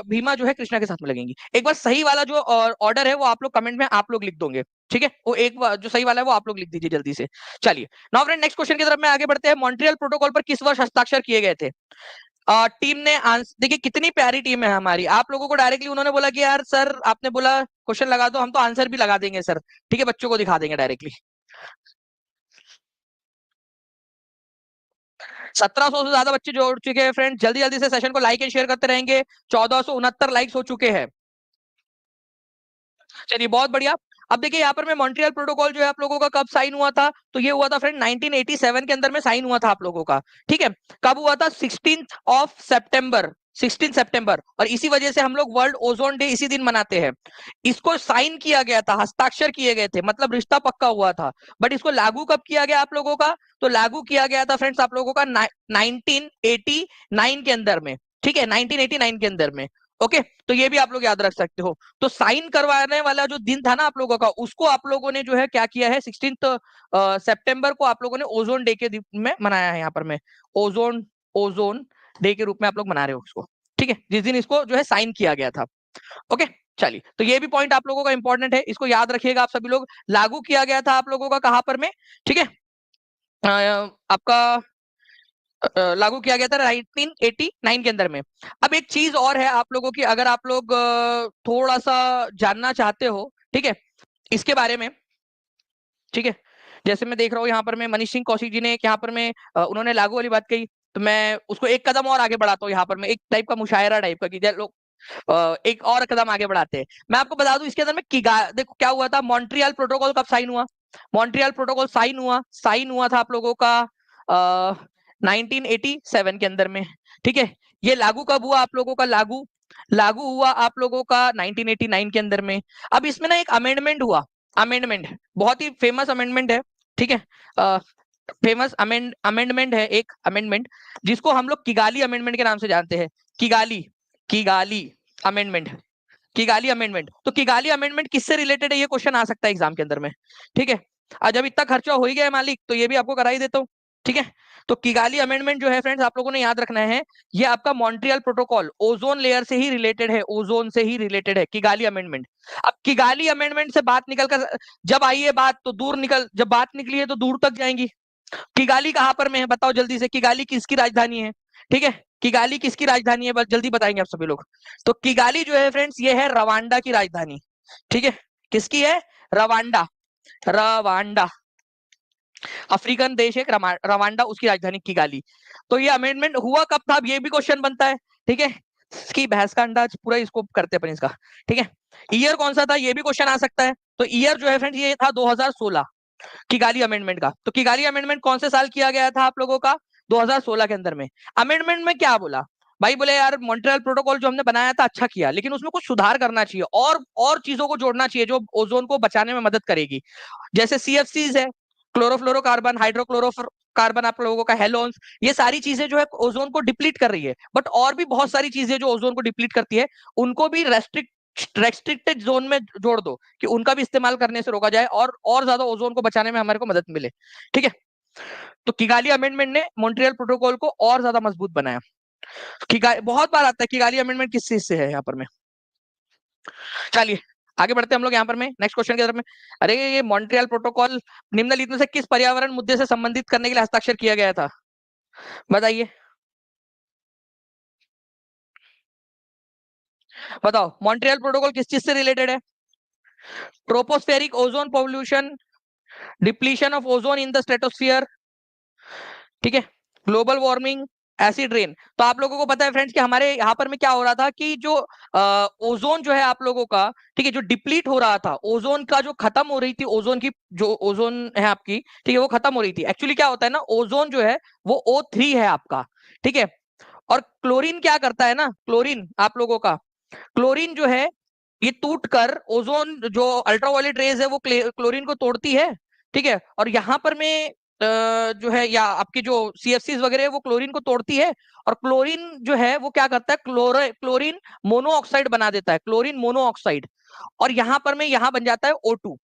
[SPEAKER 1] भीमा जो है कृष्णा के साथ में लगेंगी। एक बार सही वाला जो ऑर्डर है वो आप लोग कमेंट में आप लोग लिख दोगे, ठीक है, वो एक जो सही वाला है वो आप लोग लिख दीजिए जल्दी से। चलिए नाउ फ्रेंड नेक्स्ट क्वेश्चन की तरफ में आगे बढ़ते हैं। मॉन्ट्रियल प्रोटोकॉल पर किस वर्ष हस्ताक्षर किए गए थे? टीम ने आंसर देखिए, कितनी प्यारी टीम है हमारी, आप लोगों को डायरेक्टली उन्होंने बोला कि यार सर आपने बोला क्वेश्चन लगा दो, हम तो आंसर भी लगा देंगे सर, ठीक है, बच्चों को दिखा देंगे डायरेक्टली। 1700 से ज्यादा बच्चे जोड़ चुके हैं फ्रेंड, जल्दी जल्दी से सेशन को लाइक एंड शेयर करते रहेंगे। 1469 लाइक्स हो चुके हैं, चलिए बहुत बढ़िया। अब देखिए यहाँ पर मैं मॉन्ट्रियल प्रोटोकॉल जो है आप लोगों का कब साइन हुआ था, तो ये हुआ था फ्रेंड 1987 के अंदर में साइन हुआ था आप लोगों का, ठीक है। कब हुआ था? 16 सितंबर, 16 सितंबर, और इसी वजह से हम लोग वर्ल्ड ओजोन डे इसी दिन मनाते हैं। इसको साइन किया गया था, हस्ताक्षर किए गए थे, मतलब रिश्ता पक्का हुआ था, बट इसको लागू कब किया गया आप लोगों का? तो लागू किया गया था फ्रेंड्स आप लोगों का 1989 के अंदर में, ठीक है, 1989 के अंदर में। ओके, तो ये भी आप लोग याद रख सकते हो। तो साइन करवाने वाला जो दिन था ना आप लोगों का, उसको आप लोगों ने जो है क्या किया है, 16 सितंबर को आप लोगों ने ओजोन डे के रूप में मनाया है, यहाँ पर में ओजोन ओजोन डे के रूप में आप लोग मना रहे हो उसको, ठीक है, जिस दिन इसको जो है साइन किया गया था। ओके, चलिए, तो ये भी पॉइंट आप लोगों का इंपॉर्टेंट है, इसको याद रखिएगा आप सभी लोग। लागू किया गया था आप लोगों का कहां पर में, ठीक है, आपका लागू किया गया था 1989 के अंदर में। अब एक चीज और है आप लोगों की, अगर आप लोग थोड़ा सा जानना चाहते हो, ठीक है, इसके बारे में, ठीक है, जैसे मैं देख रहा हूँ यहाँ पर मैं मनीष सिंह कौशिक जी ने एक यहाँ पर मैं उन्होंने लागू वाली बात कही, तो मैं उसको एक कदम और आगे बढ़ाता हूँ यहाँ पर मैं, एक टाइप का मुशायरा टाइप का कि लोग एक और कदम आगे बढ़ाते हैं। मैं आपको बता दूं इसके अंदर में देखो क्या हुआ था, मॉन्ट्रियल प्रोटोकॉल कब साइन हुआ? मॉन्ट्रियल प्रोटोकॉल साइन हुआ था आप लोगों का 1987 के अंदर में, ठीक है। ये लागू कब हुआ आप लोगों का? लागू लागू हुआ आप लोगों का 1989 के अंदर में। अब इसमें ना एक अमेंडमेंट हुआ, अमेंडमेंट बहुत ही फेमस अमेंडमेंट है, ठीक है, फेमस अमेंडमेंट है, एक अमेंडमेंट जिसको हम लोग किगाली अमेंडमेंट के नाम से जानते हैं। Kigali Kigali amendment, Kigali amendment. तो किगाली अमेंडमेंट किससे रिलेटेड है, ये क्वेश्चन आ सकता है एग्जाम के अंदर में, ठीक है। और जब इतना खर्चा हो ही गया है मालिक, तो ये भी आपको करा ही देता हूँ, ठीक है। तो किगाली अमेंडमेंट जो है फ्रेंड्स, आप लोगों ने याद रखना है, ये आपका मॉन्ट्रियल प्रोटोकॉल ओजोन लेयर से ही रिलेटेड है, ओजोन से ही रिलेटेड है किगाली अमेंडमेंट। अब किगाली अमेंडमेंट से बात निकल कर जब आई है बात, तो दूर निकल, जब बात निकली है तो दूर तक जाएंगी। किगाली कहां पर में है बताओ जल्दी से, किगाली किसकी राजधानी है? ठीक है, किगाली किसकी राजधानी है, बस जल्दी बताएंगे आप सभी लोग। तो किगाली जो है फ्रेंड्स, ये है रवांडा की राजधानी, ठीक है। किसकी है? रवांडा, रवांडा, अफ्रीकन देश एक रवांडा, उसकी राजधानी किगाली। तो ये अमेंडमेंट हुआ कब था, ये भी क्वेश्चन बनता है, ठीक है। इसकी बहस का अंदाज पूरा इसको करते हैं अपन इसका, ठीक है। ईयर कौन सा था, ये भी क्वेश्चन आ सकता है। तो ईयर जो है फ्रेंड्स, ये था 2016 किगाली अमेंडमेंट का। तो किगाली अमेंडमेंट कौन से साल किया गया था आप लोगों का? 2016 के अंदर में। अमेंडमेंट में क्या बोला भाई? बोले यार मॉन्ट्रियल प्रोटोकॉल जो हमने बनाया था अच्छा किया, लेकिन उसमें कुछ सुधार करना चाहिए, और चीजों को जोड़ना चाहिए जो ओजोन को बचाने में मदद करेगी। जैसे सीएफसीज है, क्लोरोफ्लोरोकार्बन, हाइड्रोक्लोरोकार्बन, आप लोगों का हेलोन्स, ये सारी चीजें जो है ओजोन को डिप्लीट कर रही है। बट और भी बहुत सारी चीजें जो ओजोन को डिप्लीट करती है, उनको भी रेस्ट्रिक्टेड जोन में जोड़ दो कि उनका भी इस्तेमाल करने से रोका जाए, और ज्यादा ओजोन को बचाने में हमारे को मदद मिले, ठीक है। तो किगाली अमेंडमेंट ने मॉन्ट्रियल प्रोटोकॉल को और ज्यादा मजबूत बनाया। बहुत बार आता है किगाली अमेंडमेंट किस चीज से है यहाँ पर में। चलिए आगे बढ़ते हैं हम लोग यहाँ पर में नेक्स्ट क्वेश्चन की तरफ में। अरे ये मॉन्ट्रियल प्रोटोकॉल निम्नलिखित में से किस पर्यावरण मुद्दे से संबंधित करने के लिए हस्ताक्षर किया गया था, बताइए। बताओ मॉन्ट्रियल प्रोटोकॉल किस चीज से रिलेटेड है? Tropospheric ozone pollution, depletion of ozone in the stratosphere, ठीक है, ग्लोबल वार्मिंग, एसिड रेन। तो आप लोगों को पता है फ्रेंड्स कि हमारे यहाँ पर में क्या हो रहा था कि जो ओजोन जो है आप लोगों का, ठीक है, जो डिप्लीट हो रहा था, ओजोन का जो खत्म हो रही थी, ओजोन की जो ओजोन है आपकी, ठीक है, वो खत्म हो रही थी। एक्चुअली क्या होता है ना, ओजोन जो है वो O3 है आपका, ठीक है। और क्लोरीन क्या करता है ना, क्लोरीन आप लोगों का, क्लोरीन जो है ये टूट कर ओजोन जो अल्ट्रावायलेट रेज है वो क्लोरीन को तोड़ती है, ठीक है। और यहाँ पर में जो है या आपकी जो सीएफसीज वगैरह है वो क्लोरीन को तोड़ती है, और क्लोरीन जो है वो क्या करता है, क्लोरीन मोनोऑक्साइड बना देता है, क्लोरीन मोनोऑक्साइड। और यहाँ पर में यहाँ बन जाता है O2,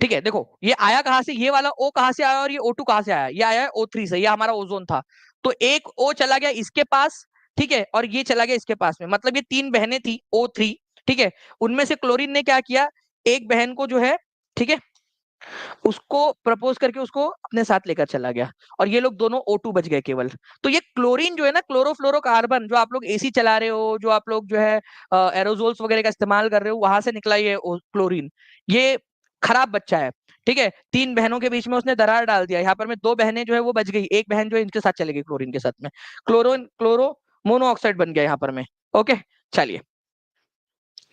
[SPEAKER 1] ठीक है। देखो ये आया कहां से, ये वाला O कहां से आया और ये O2 कहां से आया? ये आया है O3 से, ये हमारा ओजोन था। तो एक O चला गया इसके पास, ठीक है, और ये चला गया इसके पास में, मतलब ये तीन बहनें थी O3, ठीक है। उनमें से क्लोरीन ने क्या किया, एक बहन को जो है, ठीक है, उसको प्रपोज करके उसको अपने साथ लेकर चला गया, और ये लोग दोनों O2 बच गए केवल। तो ये क्लोरीन जो है ना, क्लोरोफ्लोरोकार्बन, जो आप लोग एसी चला रहे हो, जो आप लोग जो है एरोजोल्स वगैरह का इस्तेमाल कर रहे हो, वहां से निकला ये क्लोरीन, ये खराब बच्चा है, ठीक है। तीन बहनों के बीच में उसने दरार डाल दिया, यहाँ पर में दो बहनें जो है वो बच गई, एक बहन जो है इनके साथ चली गई क्लोरीन के साथ में, क्लोरो मोनोऑक्साइड बन गया यहाँ पर में। ओके चलिए,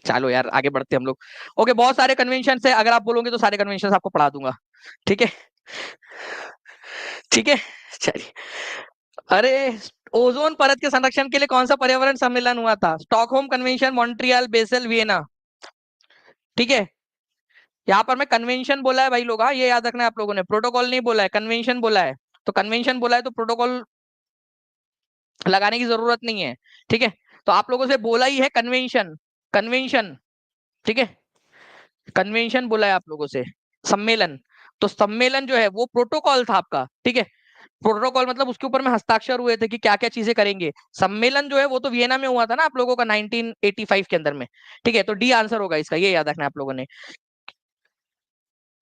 [SPEAKER 1] चलो यार आगे बढ़ते हैं हम लोग। ओके बहुत सारे कन्वेंशन है, अगर आप बोलोगे तो सारे कन्वेंशन आपको पढ़ा दूंगा, ठीक है, ठीक है। चलिए, अरे ओजोन परत के संरक्षण के लिए कौन सा पर्यावरण सम्मेलन हुआ था? Stockholm convention, Montreal, Basel, Vienna, ठीक है। यहाँ पर मैं कन्वेंशन बोला है भाई लोग, हाँ ये याद रखना है आप लोगों ने, प्रोटोकॉल नहीं बोला है, कन्वेंशन बोला है। तो कन्वेंशन बोला है तो प्रोटोकॉल लगाने की जरूरत नहीं है, ठीक है। तो आप लोगों से बोला ही है कन्वेंशन, कन्वेंशन, ठीक है, कन्वेंशन बोला है आप लोगों से, सम्मेलन। तो सम्मेलन जो है वो प्रोटोकॉल था आपका, ठीक है। प्रोटोकॉल मतलब उसके ऊपर में हस्ताक्षर हुए थे कि क्या क्या चीजें करेंगे। सम्मेलन जो है वो तो वियना में हुआ था ना आप लोगों का 1985 के अंदर में, ठीक है। तो डी आंसर होगा इसका, ये याद रखना है आप लोगों ने।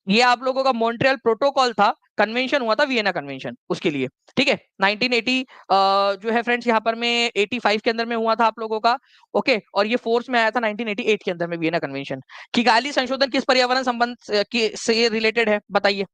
[SPEAKER 1] ये आप लोगों का मॉन्ट्रियल प्रोटोकॉल था, कन्वेंशन हुआ था, वियना कन्वेंशन, उसके लिए। ठीक है, 1980 जो है फ्रेंड्स यहाँ पर में 85 के अंदर में हुआ था आप लोगों का। ओके, और ये फोर्स में आया था 1988 के अंदर में, वियना कन्वेंशन। किगाली संशोधन किस पर्यावरण संबंध से रिलेटेड है, बताइए।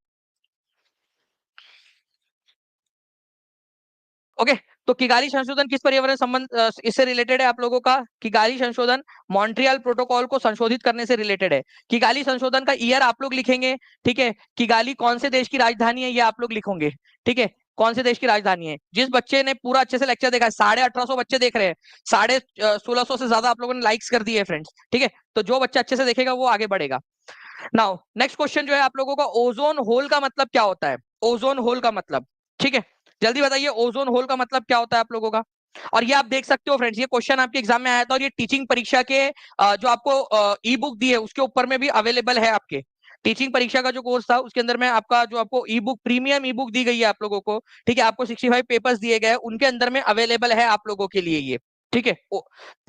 [SPEAKER 1] ओके, तो किगाली संशोधन किस पर्यावरण संबंध इससे रिलेटेड है आप लोगों का? किगाली संशोधन मॉन्ट्रियल प्रोटोकॉल को संशोधित करने से रिलेटेड है। किगाली संशोधन का ईयर आप लोग लिखेंगे। ठीक है, किगाली कौन से देश की राजधानी है, ये आप लोग लिखोगे। ठीक है, कौन से देश की राजधानी है? जिस बच्चे ने पूरा अच्छे से लेक्चर देखा है, 1850 बच्चे देख रहे हैं, 1650 से ज्यादा आप लोगों ने लाइक्स कर दिए फ्रेंड्स। ठीक है, तो जो बच्चा अच्छे से देखेगा वो आगे बढ़ेगा। नाउ नेक्स्ट क्वेश्चन जो है आप लोगों का, ओजोन होल का मतलब क्या होता है? ओजोन होल का मतलब, ठीक है, जल्दी बताइए, ओजोन होल का मतलब क्या होता है आप लोगों का? और ये आप देख सकते हो फ्रेंड्स, ये क्वेश्चन आपके एग्जाम में आया था, और ये टीचिंग परीक्षा के जो आपको ई बुक दी है उसके ऊपर में भी अवेलेबल है आपके। टीचिंग परीक्षा का जो कोर्स था उसके अंदर में आपका जो आपको e book, premium e book दी गई है आप लोगों को। ठीक है, आपको 65 पेपर्स दिए गए, उनके अंदर में अवेलेबल है आप लोगों के लिए ये। ठीक है,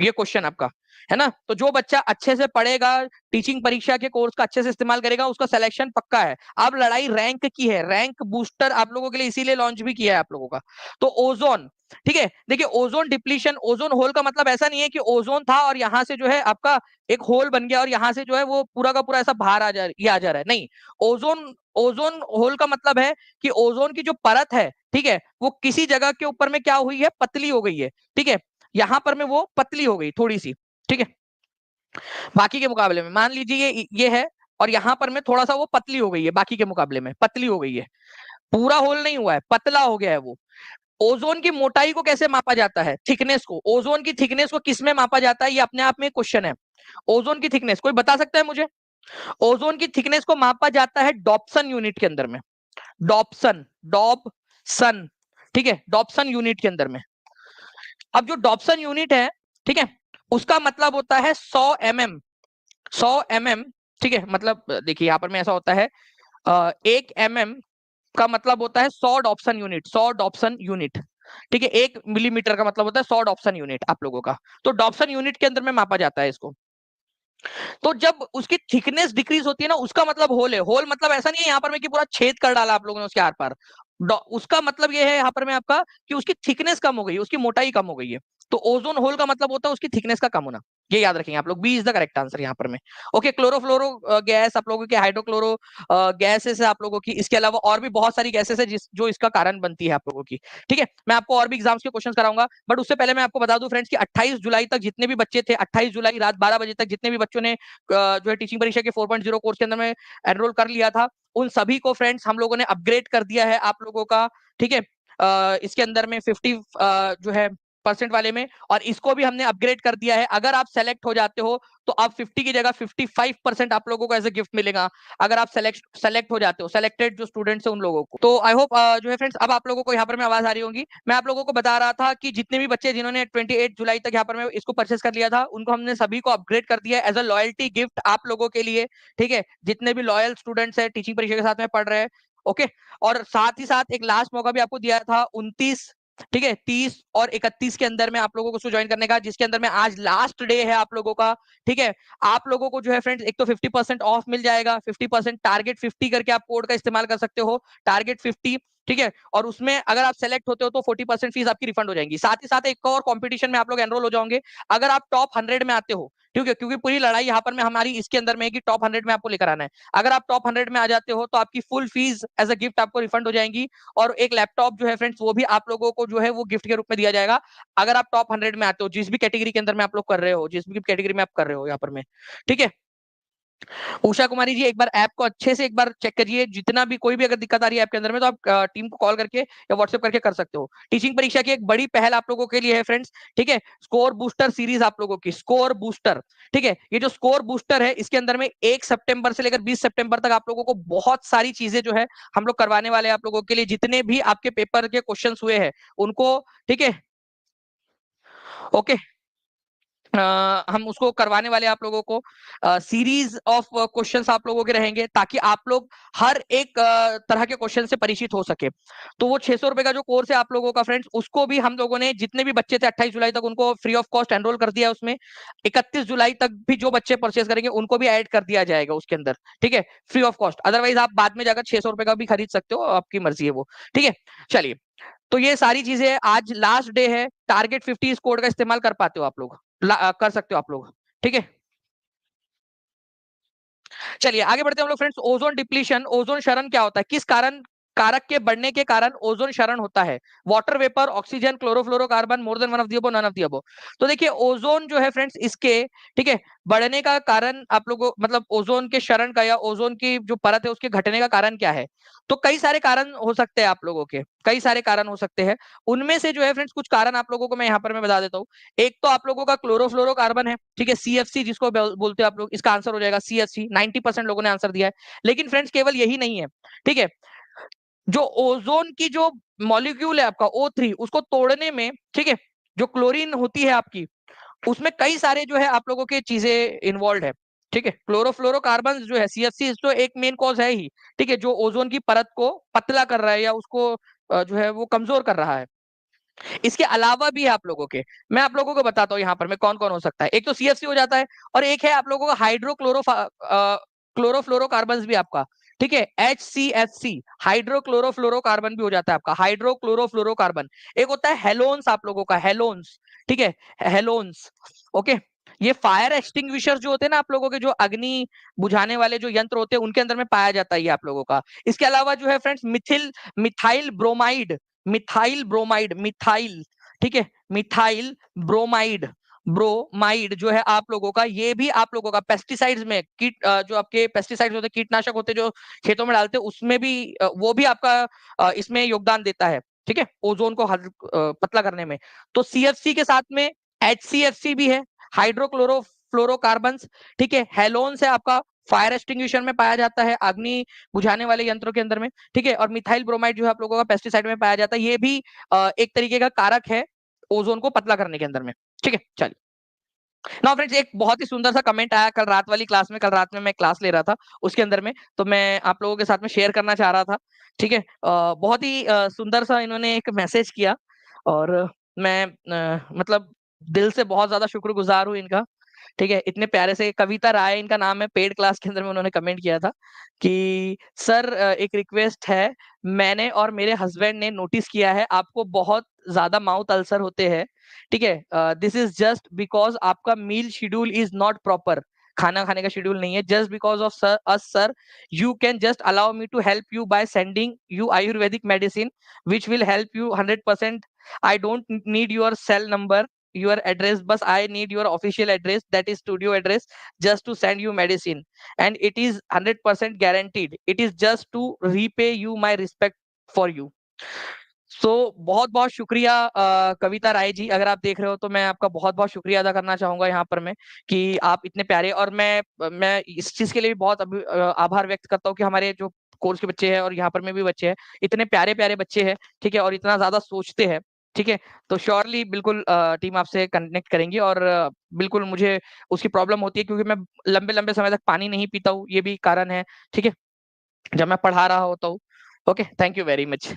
[SPEAKER 1] ये क्वेश्चन आपका है ना। तो जो बच्चा अच्छे से पढ़ेगा, टीचिंग परीक्षा के कोर्स का अच्छे से इस्तेमाल करेगा, उसका सिलेक्शन पक्का है। अब लड़ाई रैंक की है, रैंक बूस्टर आप लोगों के लिए इसीलिए लॉन्च भी किया है आप लोगों का। तो ओजोन, ठीक है, देखिए ओजोन डिप्लीशन, ओजोन होल का मतलब ऐसा नहीं है कि ओजोन था और यहां से जो है आपका एक होल बन गया और यहां से जो है वो पूरा का पूरा ऐसा बाहर आ जा रहा है, नहीं। ओजोन, ओजोन होल का मतलब है कि ओजोन की जो परत है, ठीक है, वो किसी जगह के ऊपर में क्या हुई है, पतली हो गई है। ठीक है, यहां पर में वो पतली हो गई थोड़ी सी। ठीक है, बाकी के मुकाबले में मान लीजिए ये है, और यहां पर में थोड़ा सा वो पतली हो गई है, बाकी के मुकाबले में पतली हो गई है। पूरा होल नहीं हुआ है, पतला हो गया है वो। ओजोन की मोटाई को कैसे मापा जाता है? थिकनेस को, ओजोन की थिकनेस को किसमें मापा जाता है, ये अपने आप में क्वेश्चन है। ओजोन की थिकनेस कोई बता सकता है मुझे? ओजोन की थिकनेस को मापा जाता है डॉप्सन यूनिट के अंदर में। डॉप्सन, डॉप्सन, ठीक है, डॉप्सन यूनिट के अंदर में। अब जो डॉप्सन यूनिट है, ठीक है, उसका मतलब होता है 100 mm, 100 mm। ठीक है, मतलब देखिए यहां पर में ऐसा होता है, 1 mm का मतलब होता है 100 डॉप्सन यूनिट, 100 डॉप्सन यूनिट। ठीक है, 1 मिलीमीटर का मतलब होता है 100 डॉप्सन यूनिट आप लोगों का। तो डॉप्सन यूनिट के अंदर में मापा जाता है इसको। तो जब उसकी थिकनेस डिक्रीज होती है ना, उसका मतलब होल है। होल मतलब ऐसा नहीं है यहाँ पर में कि पूरा छेद कर डाला आप लोगों ने उसके आर पार। उसका मतलब ये है यहाँ पर में आपका कि उसकी थिकनेस कम हो गई है, उसकी मोटाई कम हो गई है। तो ओजोन होल का मतलब होता है उसकी थिकनेस का कम होना। ये याद रखेंगे आप लोग, B is the correct answer यहाँ पर में। ओके, क्लोरोफ्लोरो गैस आप लोगों के, हाइड्रोक्लोरो गैसेस है आप लोगों की, इसके अलावा और भी बहुत सारी गैसेस है जिस जो इसका कारण बनती है आप लोगों की। ठीक है, मैं आपको और भी एग्जाम्स के क्वेश्चन कराऊंगा, बट उससे पहले मैं आपको बता दूं फ्रेंड्स कि 28 जुलाई तक जितने भी बच्चे थे, 28 जुलाई रात 12 बजे तक जितने भी बच्चों ने जो है टीचिंग परीक्षा के 4.0 कोर्स के अंदर में एनरोल कर लिया था, उन सभी को फ्रेंड्स हम लोगों ने अपग्रेड कर दिया है आप लोगों का। ठीक है, इसके अंदर में 50 जो है परसेंट वाले में, और इसको भी हमने अपग्रेड कर दिया है। अगर आप सेलेक्ट हो जाते हो तो आप 50 की जगह 55% आप लोगों को एज ए गिफ्ट मिलेगा, अगर आप सेलेक्ट हो जाते हो, सेलेक्टेड जो स्टूडेंट्स है उन लोगों को। तो आई होप जो है फ्रेंड्स, अब आप लोगों को यहाँ पर मैं आवाज आ रही होगी। मैं आप लोगों को बता रहा था कि जितने भी बच्चे जिन्होंने 28 जुलाई तक यहाँ पर मैं इसको परचेस कर लिया था, उनको हमने सभी को अपग्रेड कर दिया एज अ लॉयल्टी गिफ्ट आप लोगों के लिए। ठीक है, जितने भी लॉयल स्टूडेंट्स है टीचिंग परीक्षा के साथ में पढ़ रहे हैं। ओके, और साथ ही साथ एक लास्ट मौका भी आपको दिया था 29, ठीक है, 30 और 31 के अंदर में आप लोगों को उसको ज्वाइन करने का, जिसके अंदर में आज लास्ट डे है आप लोगों का। ठीक है, आप लोगों को जो है फ्रेंड्स एक तो 50% ऑफ मिल जाएगा, 50% टारगेट 50 करके आप कोड का इस्तेमाल कर सकते हो, टारगेट 50। ठीक है, और उसमें अगर आप सेलेक्ट होते हो तो 40% फीस आपकी रिफंड हो जाएगी। साथ ही साथ एक और कंपटीशन में आप लोग एनरोल हो जाओगे अगर आप टॉप 100 में आते हो। ठीक है, क्योंकि पूरी लड़ाई यहाँ पर में हमारी इसके अंदर में है कि टॉप 100 में आपको लेकर आना है। अगर आप टॉप 100 में आ जाते हो तो आपकी full fees as a gift आपको रिफंड हो जाएगी, और एक लैपटॉप जो है फ्रेंड्स वो भी आप लोगों को जो है वो गिफ्ट के रूप में दिया जाएगा, अगर आप टॉप 100 में आते हो, जिस भी कैटेगरी के अंदर में आप लोग कर रहे हो, जिस भी कैटेगरी में आप कर रहे हो यहाँ पर में। ठीक है, उषा कुमारी जी एक बार ऐप को अच्छे से एक बार चेक करिए, जितना भी कोई भी अगर दिक्कत आ रही है ऐप के अंदर में तो आप टीम को कॉल करके या व्हाट्सएप करके कर सकते हो। टीचिंग परीक्षा की एक बड़ी पहल आप लोगों के लिए है फ्रेंड्स। ठीक है, स्कोर बूस्टर सीरीज आप लोगों की, स्कोर बूस्टर। ठीक है, ये जो स्कोर बूस्टर है इसके अंदर में 1 सितंबर से लेकर 20 सितंबर तक आप लोगों को बहुत सारी चीजें जो है हम लोग करवाने वाले हैं आप लोगों के लिए, जितने भी आपके पेपर के क्वेश्चन हुए हैं उनको। ठीक है, ओके, हम उसको करवाने वाले आप लोगों को सीरीज ऑफ क्वेश्चंस आप लोगों के रहेंगे, ताकि आप लोग हर एक तरह के क्वेश्चन से परिचित हो सके। तो वो 600 रुपए का जो कोर्स है आप लोगों का फ्रेंड्स, उसको भी हम लोगों ने जितने भी बच्चे थे 28 जुलाई तक उनको फ्री ऑफ कॉस्ट एनरोल कर दिया है उसमें। 31 जुलाई तक भी जो बच्चे परचेज करेंगे उनको भी ऐड कर दिया जाएगा उसके अंदर, ठीक है, फ्री ऑफ कॉस्ट। अदरवाइज आप बाद में जाकर 600 रुपए का भी खरीद सकते हो, आपकी मर्जी है वो, ठीक है। चलिए, तो ये सारी चीजें, आज लास्ट डे है, टारगेट 50 इस कोड का इस्तेमाल कर पाते हो आप लोग, कर सकते हो आप लोग, ठीक है। चलिए आगे बढ़ते हैं हम लोग फ्रेंड्स। ओजोन डिप्लीशन, ओजोन क्षरण क्या होता है, किस कारण, कारक के बढ़ने के कारण ओजोन क्षरण होता है? Water vapour, oxygen, chlorofluorocarbon, more than one of the above, none of the above. तो देखिए ओजोन जो है फ्रेंड्स, इसके, ठीक है, बढ़ने का कारण आप लोगों, मतलब ओजोन के क्षरण का या ओजोन की जो परत है उसके घटने का कारण क्या है? तो कई सारे कारण हो सकते हैं आप लोगों के, कई सारे कारण हो सकते हैं। उनमें से जो है फ्रेंड्स कुछ कारण आप लोगों को मैं यहाँ पर मैं बता देता हूँ। एक तो आप लोगों का क्लोरोफ्लोरोकार्बन है, ठीक है, सीएफसी जिसको बोलते हैं आप लोग, इसका आंसर हो जाएगा सीएफसी। 90% लोगों ने आंसर दिया है। लेकिन फ्रेंड्स केवल यही नहीं है, ठीक है, जो ओजोन की जो मॉलिक्यूल है आपका O3, उसको तोड़ने में, ठीक है, जो क्लोरीन होती है आपकी, उसमें कई सारे जो है आप लोगों के चीजें इन्वॉल्व है, ठीक है। क्लोरोफ्लोरोकार्बन जो है सीएफसी, तो एक मेन कॉज है ही, ठीक है, जो ओजोन की परत को पतला कर रहा है या उसको जो है वो कमजोर कर रहा है। इसके अलावा भी है आप लोगों के, मैं आप लोगों को बताता हूँ यहाँ पर मैं कौन कौन हो सकता है। एक तो सीएफसी हो जाता है, और एक है आप लोगों का हाइड्रोक्लोरो क्लोरोफ्लोरोकार्बन भी आपका, ठीक है, HCFC, हाइड्रोक्लोरोफ्लोरोकार्बन भी हो जाता है आपका, हाइड्रोक्लोरोफ्लोरोकार्बन। एक होता है हेलोन्स आप लोगों का, हेलोन्स, ठीक है, हेलोन्स, ओके। ये फायर एक्सटिंग्विशर जो होते हैं ना आप लोगों के, जो अग्नि बुझाने वाले जो यंत्र होते हैं, उनके अंदर में पाया जाता है ये आप लोगों का। इसके अलावा जो है friends methyl bromide, methyl bromide, methyl, ठीक है, मिथाइल ब्रोमाइड, ब्रोमाइड जो है आप लोगों का, ये भी आप लोगों का पेस्टिसाइड्स में, जो आपके पेस्टिसाइड्स होते हैं, कीटनाशक होते हैं जो खेतों में डालते हैं, उसमें भी वो भी आपका इसमें योगदान देता है, ठीक है, ओजोन को पतला करने में। तो सीएफसी के साथ में HCFC भी है, हाइड्रोक्लोरोफ्लोरोकार्बन, ठीक है, हेलोन्स है आपका, फायर एक्सटिंग्विशर में पाया जाता है, अग्नि बुझाने वाले यंत्रों के अंदर में, ठीक है। और मिथाइल ब्रोमाइड जो है आप लोगों का पेस्टिसाइड में पाया जाता है, ये भी एक तरीके का कारक है ओजोन को पतला करने के अंदर में, ठीक है। चलिए, नाउ फ्रेंड्स, एक बहुत ही सुंदर सा कमेंट आया कल रात वाली क्लास में, कल रात में मैं क्लास ले रहा था उसके अंदर में, तो मैं आप लोगों के साथ में शेयर करना चाह रहा था, ठीक है। बहुत ही सुंदर सा इन्होंने एक मैसेज किया, और मैं मतलब दिल से बहुत ज्यादा शुक्रगुजार हूँ इनका, ठीक है। इतने प्यारे से, कविता राय इनका नाम है, पेड क्लास के अंदर में उन्होंने कमेंट किया था कि सर एक रिक्वेस्ट है, मैंने और मेरे हस्बैंड ने नोटिस किया है आपको बहुत ज्यादा माउथ अल्सर होते हैं, ठीक है, दिस इज जस्ट बिकॉज आपका meal schedule is not proper, खाना खाने का शेड्यूल नहीं है, just because of sir us sir, you can just allow me to help you by sending you Ayurvedic medicine which will help you 100%। I don't need your cell number, your address, but I need your official address, that is studio address, just to send you medicine, and it is 100% guaranteed, it is just to repay you my respect for you। सो बहुत बहुत शुक्रिया कविता राय जी, अगर आप देख रहे हो तो मैं आपका बहुत बहुत शुक्रिया अदा करना चाहूंगा यहाँ पर मैं, कि आप इतने प्यारे, और मैं इस चीज के लिए भी बहुत आभार व्यक्त करता हूँ कि हमारे जो कोर्स के बच्चे हैं और यहाँ पर में भी बच्चे हैं, इतने प्यारे प्यारे बच्चे हैं, ठीक है, और इतना ज्यादा सोचते हैं, ठीक है। तो श्योरली बिल्कुल टीम आपसे कनेक्ट करेंगी, और बिल्कुल मुझे उसकी प्रॉब्लम होती है क्योंकि मैं लंबे लंबे समय तक पानी नहीं पीता हूँ, ये भी कारण है, ठीक है, जब मैं पढ़ा रहा होता हूँ। Okay, thank you very much.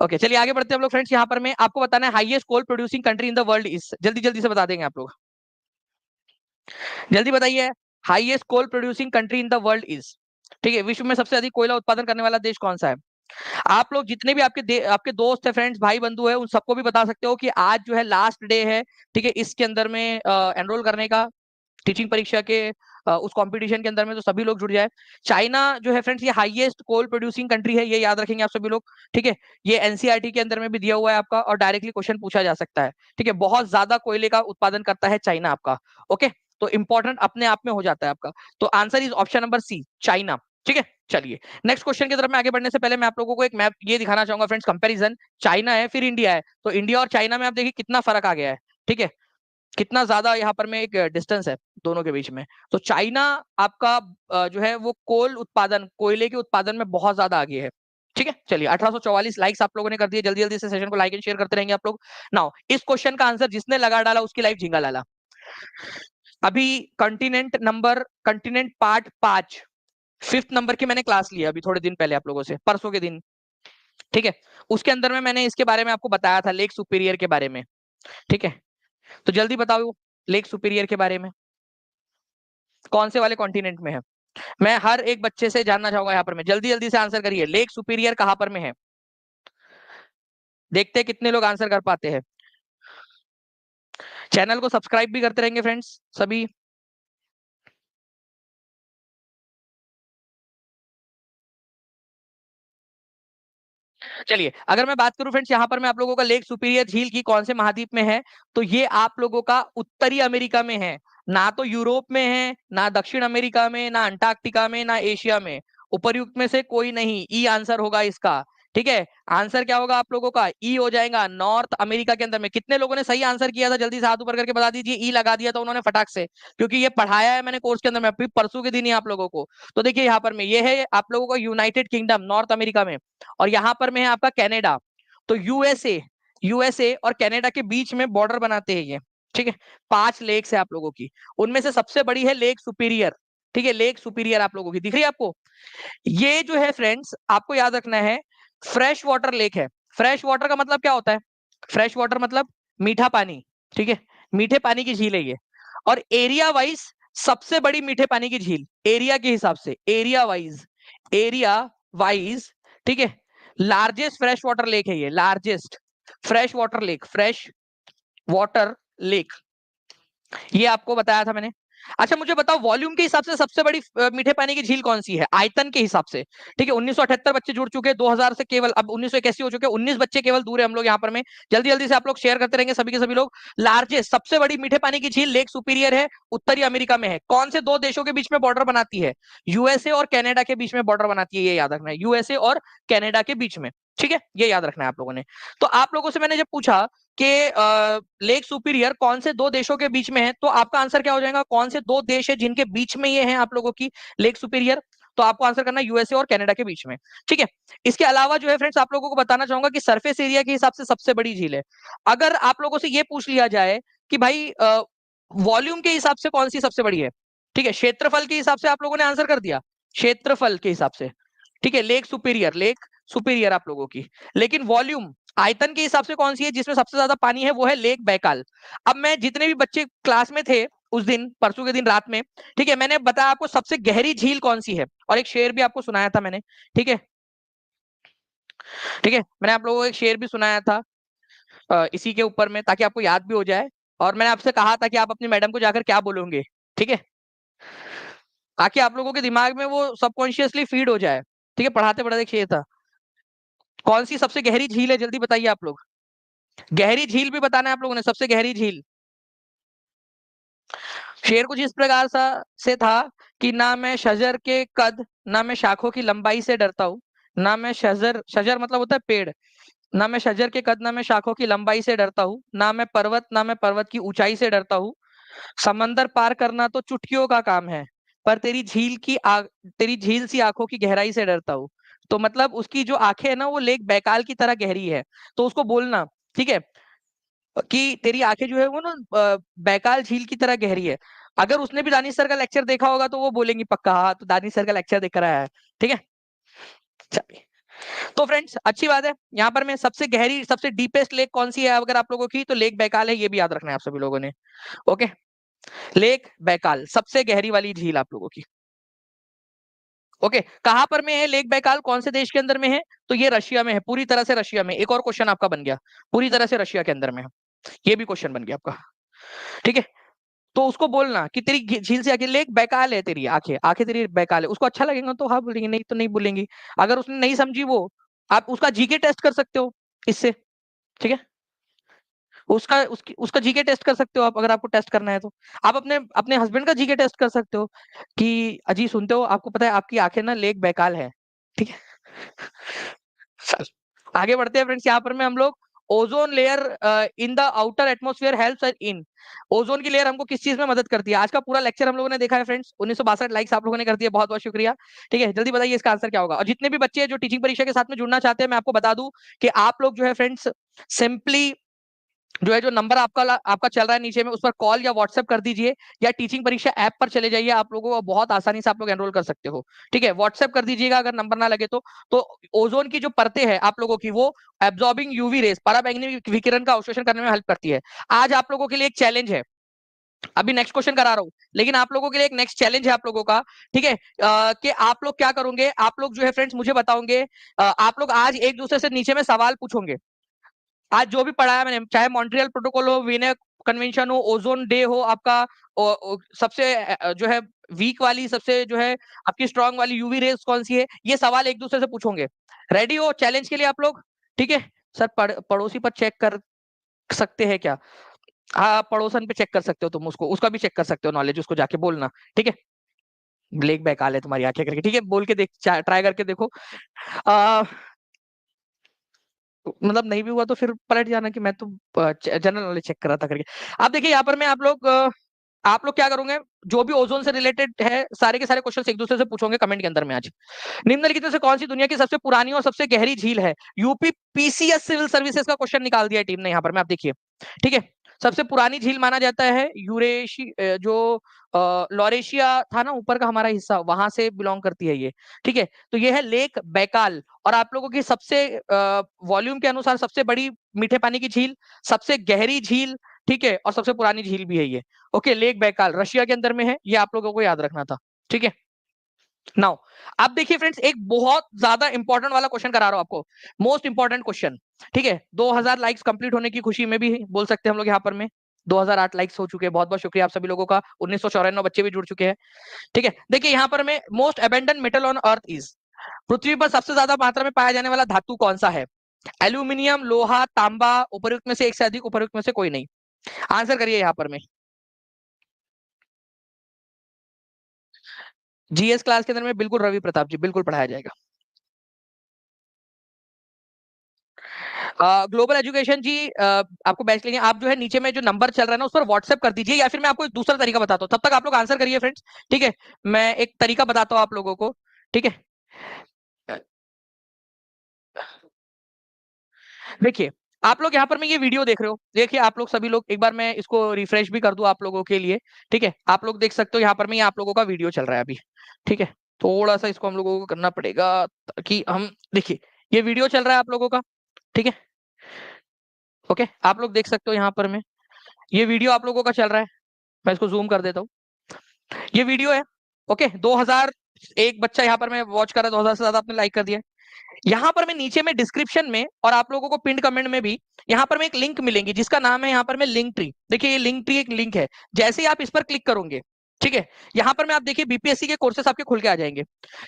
[SPEAKER 1] Okay, चलिए आगे बढ़ते हैं हम लोग फ्रेंड्स। यहाँ पर मैं आपको बताना है highest coal producing country in the world is, जल्दी जल्दी से बता देंगे आप लोग, जल्दी बताइए, highest coal producing country in the world is, ठीक है, विश्व में सबसे अधिक कोयला उत्पादन करने वाला देश कौन सा है? आप लोग जितने भी आपके दोस्त है, फ्रेंड्स, भाई बंधु है, उन सबको भी बता सकते हो कि आज जो है लास्ट डे है, ठीक है, इसके अंदर में एनरोल करने का, टीचिंग परीक्षा के उस कंपटीशन के अंदर में, तो सभी लोग जुड़ जाए। चाइना जो है फ्रेंड्स, ये हाईएस्ट कोल प्रोड्यूसिंग कंट्री है, ये याद रखेंगे आप सभी लोग, ठीक है। ये एनसीईआरटी के अंदर में भी दिया हुआ है आपका, और डायरेक्टली क्वेश्चन पूछा जा सकता है, ठीक है। बहुत ज्यादा कोयले का उत्पादन करता है चाइना आपका, ओके। तो इंपॉर्टेंट अपने आप में हो जाता है आपका। तो answer is option number C, China, ठीक है। चलिए, नेक्स्ट क्वेश्चन की तरफ मैं आगे बढ़ने से पहले मैं आप लोगों को एक मैप ये दिखाना चाहूंगा फ्रेंड्स, कंपैरिजन। चाइना है फिर इंडिया है, तो इंडिया और चाइना में आप देखिए कितना फर्क आ गया है, ठीक है, कितना ज्यादा यहाँ पर में एक डिस्टेंस है दोनों के बीच में। तो चाइना आपका जो है वो कोल उत्पादन, कोयले के उत्पादन में बहुत ज्यादा आगे है, ठीक है। चलिए, 1844 लाइक्स आप लोगों ने कर दिए, जल्दी जल्दी से सेशन को लाइक एंड शेयर करते रहेंगे आप लोग। नाउ इस क्वेश्चन का आंसर जिसने लगा डाला उसकी लाइफ झिंगा लाला, अभी कंटिनेंट पार्ट 5 5th नंबर की मैंने क्लास लिया अभी थोड़े दिन पहले आप लोगों से, परसों के दिन, ठीक है। उसके अंदर में मैंने इसके बारे में आपको बताया था, लेक सुपीरियर के बारे में, ठीक है। तो जल्दी बताओ लेक सुपीरियर के बारे में कौन से वाले कॉन्टिनेंट में है। मैं हर एक बच्चे से जानना चाहूंगा यहाँ पर, मैं जल्दी जल्दी से आंसर करिए, लेक सुपीरियर कहाँ पर में है। देखते हैं कितने लोग आंसर कर पाते हैं। चैनल को सब्सक्राइब भी करते रहेंगे फ्रेंड्स सभी। चलिए अगर मैं बात करूं फ्रेंड्स यहाँ पर मैं आप लोगों का लेक सुपीरियर झील की कौन से महाद्वीप में है, तो ये आप लोगों का उत्तरी अमेरिका में है। ना तो यूरोप में है, ना दक्षिण अमेरिका में, ना अंटार्कटिका में, ना एशिया में। उपर्युक्त में से कोई नहीं, ई आंसर होगा इसका, ठीक है। आंसर क्या होगा आप लोगों का, ई हो जाएगा, नॉर्थ अमेरिका के अंदर में। कितने लोगों ने सही आंसर किया था जल्दी से हाथ ऊपर करके बता दीजिए, ई लगा दिया था उन्होंने फटाक से, क्योंकि ये पढ़ाया है मैंने कोर्स के अंदर में अभी परसों के दिन ही आप लोगों को। तो देखिए यहाँ पर में ये है आप लोगों को यूनाइटेड किंगडम नॉर्थ अमेरिका में, और यहाँ पर में है आपका कनाडा। तो यूएसए और कनाडा के बीच में बॉर्डर बनाते हैं ये, ठीक है। 5 लेक्स है आप लोगों की, उनमें से सबसे बड़ी है लेक सुपीरियर, ठीक है। लेक सुपीरियर आप लोगों की दिख रही है आपको। ये जो है फ्रेंड्स आपको याद रखना है, फ्रेश वाटर लेक है। फ्रेश वाटर का मतलब क्या होता है, फ्रेश वाटर मतलब मीठा पानी, ठीक है। मीठे पानी की झील है ये, और एरिया वाइज सबसे बड़ी मीठे पानी की झील, एरिया के हिसाब से, एरिया वाइज, ठीक है। लार्जेस्ट फ्रेश वाटर लेक है ये, लार्जेस्ट फ्रेश वाटर लेक, ये आपको बताया था मैंने। अच्छा मुझे बताओ वॉल्यूम के हिसाब से सबसे बड़ी मीठे पानी की झील कौन सी है, आयतन के हिसाब से, ठीक है। 1978 बच्चे जुड़ चुके हैं, 2000 से केवल अब 1981 हो चुके हैं, 19 बच्चे केवल दूर है हम लोग यहाँ पर में। जल्दी जल्दी से आप लोग शेयर करते रहेंगे सभी के सभी लोग। लार्जेस्ट सबसे बड़ी मीठे पानी की झील लेक सुपीरियर है, उत्तरी अमेरिका में है। कौन से 2 देशों के बीच में बॉर्डर बनाती है, यूएसए और कनाडा के बीच में बॉर्डर बनाती है, ये याद रखना है, यूएसए और कनाडा के बीच में, ठीक है। ये याद रखना है आप लोगों ने। तो आप लोगों से मैंने जब पूछा कि लेक सुपीरियर कौन से 2 देशों के बीच में है, तो आपका आंसर क्या हो जाएगा, कौन से 2 देश है जिनके बीच में ये है आप लोगों की लेक सुपीरियर। तो आपको आंसर करना है यूएसए और कनाडा के बीच में, ठीक है। इसके अलावा जो है फ्रेंड्स आप लोगों को बताना चाहूंगा कि सरफेस एरिया के हिसाब से सबसे बड़ी झील है। अगर आप लोगों से ये पूछ लिया जाए कि भाई वॉल्यूम के हिसाब से कौन सी सबसे बड़ी है, ठीक है, क्षेत्रफल के हिसाब से आप लोगों ने आंसर कर दिया, क्षेत्रफल के हिसाब से, ठीक है, लेक सुपीरियर आप लोगों की। लेकिन वॉल्यूम आयतन के हिसाब से कौन सी है जिसमें सबसे ज्यादा पानी है, वो है लेक बैकाल। अब मैं जितने भी बच्चे क्लास में थे उस दिन, परसों के दिन रात में, ठीक है, मैंने बताया आपको सबसे गहरी झील कौन सी है, और एक शेर भी आपको सुनाया था मैंने, ठीक है। ठीक है, मैंने आप लोगों को एक शेर भी सुनाया था इसी के ऊपर में, ताकि आपको याद भी हो जाए। और मैंने आपसे कहा था कि आप अपनी मैडम को जाकर क्या बोलोगे, ठीक है, ताकि आप लोगों के दिमाग में वो सबकॉन्शियसली फीड हो जाए, ठीक है। पढ़ाते पढ़ाते एक शेर था। कौन सी सबसे गहरी झील है, जल्दी बताइए आप लोग। गहरी झील भी बताना है आप लोगों ने, सबसे गहरी झील। शेर कुछ इस प्रकार से था कि ना मैं शजर के कद, ना मैं शाखों की लंबाई से डरता हूँ, ना मैं शजर शजर मतलब होता है पेड़, ना मैं शजर के कद, ना मैं शाखों की लंबाई से डरता हूँ, ना मैं पर्वत की ऊंचाई से डरता हूँ। समंदर पार करना तो चुटकियों का काम है, पर तेरी झील सी आंखों की गहराई से डरता हूँ। तो मतलब उसकी जो आंखें है ना, वो लेक बैकाल की तरह गहरी है। तो उसको बोलना, ठीक है, कि तेरी आंखें जो है वो ना बैकाल झील की तरह गहरी है। अगर उसने भी दानिश सर का लेक्चर देखा होगा तो वो बोलेंगी पक्का, हाँ तो दानिश सर का लेक्चर देख रहा है, ठीक है। चलिए, तो फ्रेंड्स अच्छी बात है। यहाँ पर मैं सबसे गहरी सबसे डीपेस्ट लेक कौन सी है अगर आप लोगों की, तो लेक बैकाल है, ये भी याद रखना है आप सभी लोगों ने। ओके, लेक बैकाल सबसे गहरी वाली झील आप लोगों की। ओके, कहां पर में है लेक बैकाल, कौन से देश के अंदर में है, तो ये रशिया में है, पूरी तरह से रशिया में। एक और क्वेश्चन आपका बन गया, पूरी तरह से रशिया के अंदर में है, ये भी क्वेश्चन बन गया आपका, ठीक है। तो उसको बोलना कि तेरी झील से आके लेक बेकाल है, तेरी आंखें आंखें तेरी बेकाल है। उसको अच्छा लगेगा तो हाँ बोलेंगे, नहीं तो नहीं बोलेंगी। अगर उसने नहीं समझी वो, आप उसका जीके टेस्ट कर सकते हो इससे, ठीक है। उसका जीके टेस्ट कर सकते हो आप, अगर आपको टेस्ट करना है तो। आप अपने अपने हस्बैंड का जीके टेस्ट कर सकते हो कि अजी सुनते हो, आपको पता है आपकी आंखें ना लेक बेकाल है, ठीक है। चल, आगे बढ़ते हैं फ्रेंड्स। यहाँ पर में हम लोग ozone layer in the outer atmosphere helps in, ozone की लेयर हमको किस चीज में मदद करती है। आज का पूरा लेक्चर हम लोगों ने देखा है फ्रेंड्स, 1962 लाइक्स आप लोगों ने कर दिया, बहुत बहुत शुक्रिया, ठीक है। जल्दी बताइए इसका आंसर क्या होगा। और जितने भी बच्चे हैं जो टीचिंग परीक्षा के साथ में जुड़ना चाहते हैं, मैं आपको बता दूं कि आप लोग जो है फ्रेंड्स सिंपली जो नंबर आपका चल रहा है नीचे में, उस पर कॉल या व्हाट्सएप कर दीजिए, या टीचिंग परीक्षा ऐप पर चले जाइए, आप लोगों को बहुत आसानी से आप लोग एनरोल कर सकते हो। ठीक है, व्हाट्सएप कर दीजिएगा अगर नंबर ना लगे तो ओजोन की जो परतें हैं आप लोगों की, वो एब्जॉर्बिंग यूवी रेस, पराबैंगनी विकिरण का अवशोषण करने में हेल्प करती है। आज आप लोगों के लिए एक चैलेंज है, अभी नेक्स्ट क्वेश्चन करा रहा हूं, लेकिन आप लोगों के लिए एक नेक्स्ट चैलेंज है आप लोगों का। ठीक है, कि आप लोग क्या करोगे, आप लोग जो है फ्रेंड्स मुझे बताओगे, आप लोग आज एक दूसरे से नीचे में सवाल पूछोगे। आज जो भी पढ़ाया मैंने, चाहे मॉन्ट्रियल प्रोटोकॉल हो, विनय कन्वेंशन हो, ओजोन डे हो आपका, सबसे जो है वीक वाली, सबसे जो है आपकी स्ट्रांग वाली यूवी रेस कौन सी है, ये सवाल एक दूसरे से पूछोगे। रेडी हो चैलेंज के लिए आप लोग? ठीक है सर, पड़ोसी पर चेक कर सकते हैं क्या? हाँ, पड़ोसन पे चेक कर सकते हो तुम, उसको, उसका भी चेक कर सकते हो नॉलेज, उसको जाके बोलना। ठीक है, ब्लैक बैक आ ले तुम्हारी आंखें करके, ठीक है, बोल के देख, ट्राई करके देखो। आ, मतलब नहीं भी हुआ तो फिर पलट जाना कि मैं तो जनरल नॉलेज चेक कर रहा था करके। अब देखिए यहाँ पर मैं आप लोग क्या करोगे, जो भी ओजोन से रिलेटेड है सारे के सारे क्वेश्चन एक दूसरे से पूछोगे कमेंट के अंदर में आज। निम्नलिखित में से कौन सी दुनिया की सबसे पुरानी और सबसे गहरी झील है? यूपी पीसीएस सिविल सर्विसेज का क्वेश्चन निकाल दिया टीम ने यहाँ पर में, आप देखिए। ठीक है, सबसे पुरानी झील माना जाता है यूरेशी, जो लॉरेशिया था ना ऊपर का हमारा हिस्सा, वहां से बिलोंग करती है ये। ठीक है, तो ये है लेक बैकाल। और आप लोगों की सबसे वॉल्यूम के अनुसार सबसे बड़ी मीठे पानी की झील, सबसे गहरी झील, ठीक है, और सबसे पुरानी झील भी है ये। ओके, लेक बैकाल रशिया के अंदर में है, ये आप लोगों को याद रखना था। ठीक है, नाउ अब देखिए फ्रेंड्स, एक बहुत ज्यादा इंपॉर्टेंट वाला क्वेश्चन करा रहा हूं आपको, मोस्ट इंपॉर्टेंट क्वेश्चन। ठीक है, 2000 लाइक्स कंप्लीट होने की खुशी में भी बोल सकते हैं हम लोग यहाँ पर में, 2008 लाइक्स हो चुके हैं, बहुत बहुत शुक्रिया आप सभी लोगों का, 1994 बच्चे भी जुड़ चुके हैं। ठीक है, देखिए यहाँ पर में, most abundant metal on earth is, पृथ्वी पर सबसे ज्यादा मात्रा में पाया जाने वाला धातु कौन सा है? एल्यूमिनियम, लोहा, तांबा, उपर्युक्त में से एक से अधिक, उपर्युक्त में से कोई नहीं। आंसर करिए यहाँ पर में। जीएस क्लास के अंदर में बिल्कुल रवि प्रताप जी, बिल्कुल पढ़ाया जाएगा। ग्लोबल एजुकेशन जी, आपको बैच लेंगे, आप जो है नीचे में जो नंबर चल रहा है ना उस पर व्हाट्सएप कर दीजिए, या फिर मैं आपको एक दूसरा तरीका बताता हूँ, तब तक आप लोग आंसर करिए फ्रेंड्स। ठीक है, मैं एक तरीका बताता हूँ आप लोगों को। ठीक है, देखिए आप लोग यहाँ पर मैं ये वीडियो देख रहे हो, देखिए आप लोग सभी लोग, एक बार मैं इसको रिफ्रेश भी कर दूं आप लोगों के लिए। ठीक है, आप लोग देख सकते हो यहाँ पर मैं, ये आप लोगों का वीडियो चल रहा है अभी। ठीक है, थोड़ा सा इसको हम लोगों को करना पड़ेगा ताकि हम, देखिए ये वीडियो चल रहा है आप लोगों का। ठीक है, ओके, आप लोग देख सकते हो यहाँ पर मैं, ये वीडियो आप लोगों का चल रहा है, मैं इसको जूम कर देता हूँ, ये वीडियो है। ओके, 2000 एक बच्चा यहाँ पर मैं वॉच कर रहा है, 2000 से ज्यादा आपने लाइक कर दिया है। यहाँ पर मैं नीचे में डिस्क्रिप्शन में और आप लोगों को पिन कमेंट में भी यहाँ पर मैं एक लिंक मिलेंगी, जिसका नाम है यहाँ पर मैं लिंक ट्री। देखिए ये लिंक ट्री एक लिंक है, जैसे ही आप इस पर क्लिक करोगे, ठीक है, यहाँ पर मैं आप देखिए बीपीएससी के कोर्सेस आपके खुल के आ जाएंगे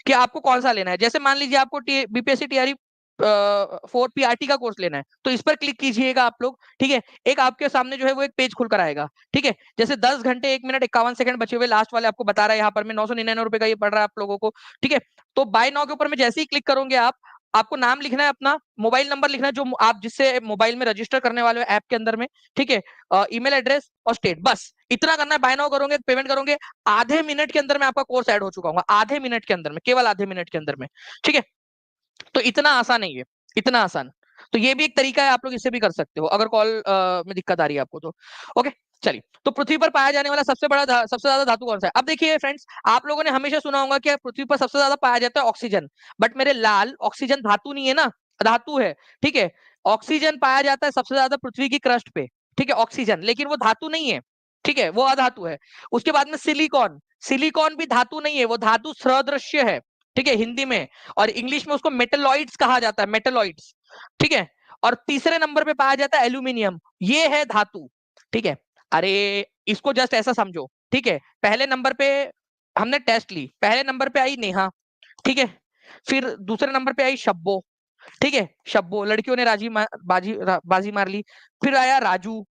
[SPEAKER 1] कि आपको कौन सा लेना है। जैसे मान लीजिए आपको बीपीएससी टीआरई 4 पीआरटी का कोर्स लेना है, तो इस पर क्लिक कीजिएगा आप लोग। ठीक है, एक आपके सामने जो है वो एक पेज खुलकर आएगा। ठीक है, जैसे 10 घंटे 1 मिनट 51 सेकंड बचे हुए लास्ट वाले आपको बता रहा है यहाँ पर मैं, 999 रुपए का ये पड़ रहा है आप लोगों को। ठीक है, तो बाय नाउ के ऊपर में जैसे ही क्लिक करोगे आप, आपको नाम लिखना है अपना, मोबाइल नंबर लिखना है जो आप जिससे मोबाइल में रजिस्टर करने वाले हो ऐप के अंदर में। ठीक है, ईमेल एड्रेस और स्टेट, बस इतना करना है। बाय नाउ करोगे, पेमेंट करोगे, आधे मिनट के अंदर में आपका कोर्स ऐड हो चुका होगा, आधे मिनट के अंदर में, केवल आधे मिनट के अंदर में। ठीक है, तो इतना आसान है ये, इतना आसान। तो ये भी एक तरीका है, आप लोग इससे भी कर सकते हो अगर कॉल में दिक्कत आ रही है आपको तो। ओके, चलिए, तो पृथ्वी पर पाया जाने वाला सबसे बड़ा सबसे ज्यादा धातु कौन सा है? अब देखिए फ्रेंड्स, आप लोगों ने हमेशा सुना होगा कि पृथ्वी पर सबसे ज्यादा पाया जाता है ऑक्सीजन, बट मेरे लाल, ऑक्सीजन धातु नहीं है ना, धातु है। ठीक है, ऑक्सीजन पाया जाता है सबसे ज्यादा पृथ्वी की क्रस्ट पे। ठीक है, ऑक्सीजन, लेकिन वो धातु नहीं है। ठीक है, वो अधातु है। उसके बाद में सिलिकॉन, सिलिकॉन भी धातु नहीं है, वो धातु सदृश्य है। ठीक है, हिंदी में, और इंग्लिश में उसको मेटलॉइड्स कहा जाता है, मेटलॉइड्स। ठीक है, और तीसरे नंबर पे पाया जाता है एल्यूमिनियम, ये है धातु। ठीक है, अरे इसको जस्ट ऐसा समझो। ठीक है, पहले नंबर पे हमने टेस्ट ली, पहले नंबर पे आई नेहा। ठीक है, फिर दूसरे नंबर पे आई शब्बो। ठीक है, शब्बो, लड़कियों ने बाजी मार ली। फिर आया राजू।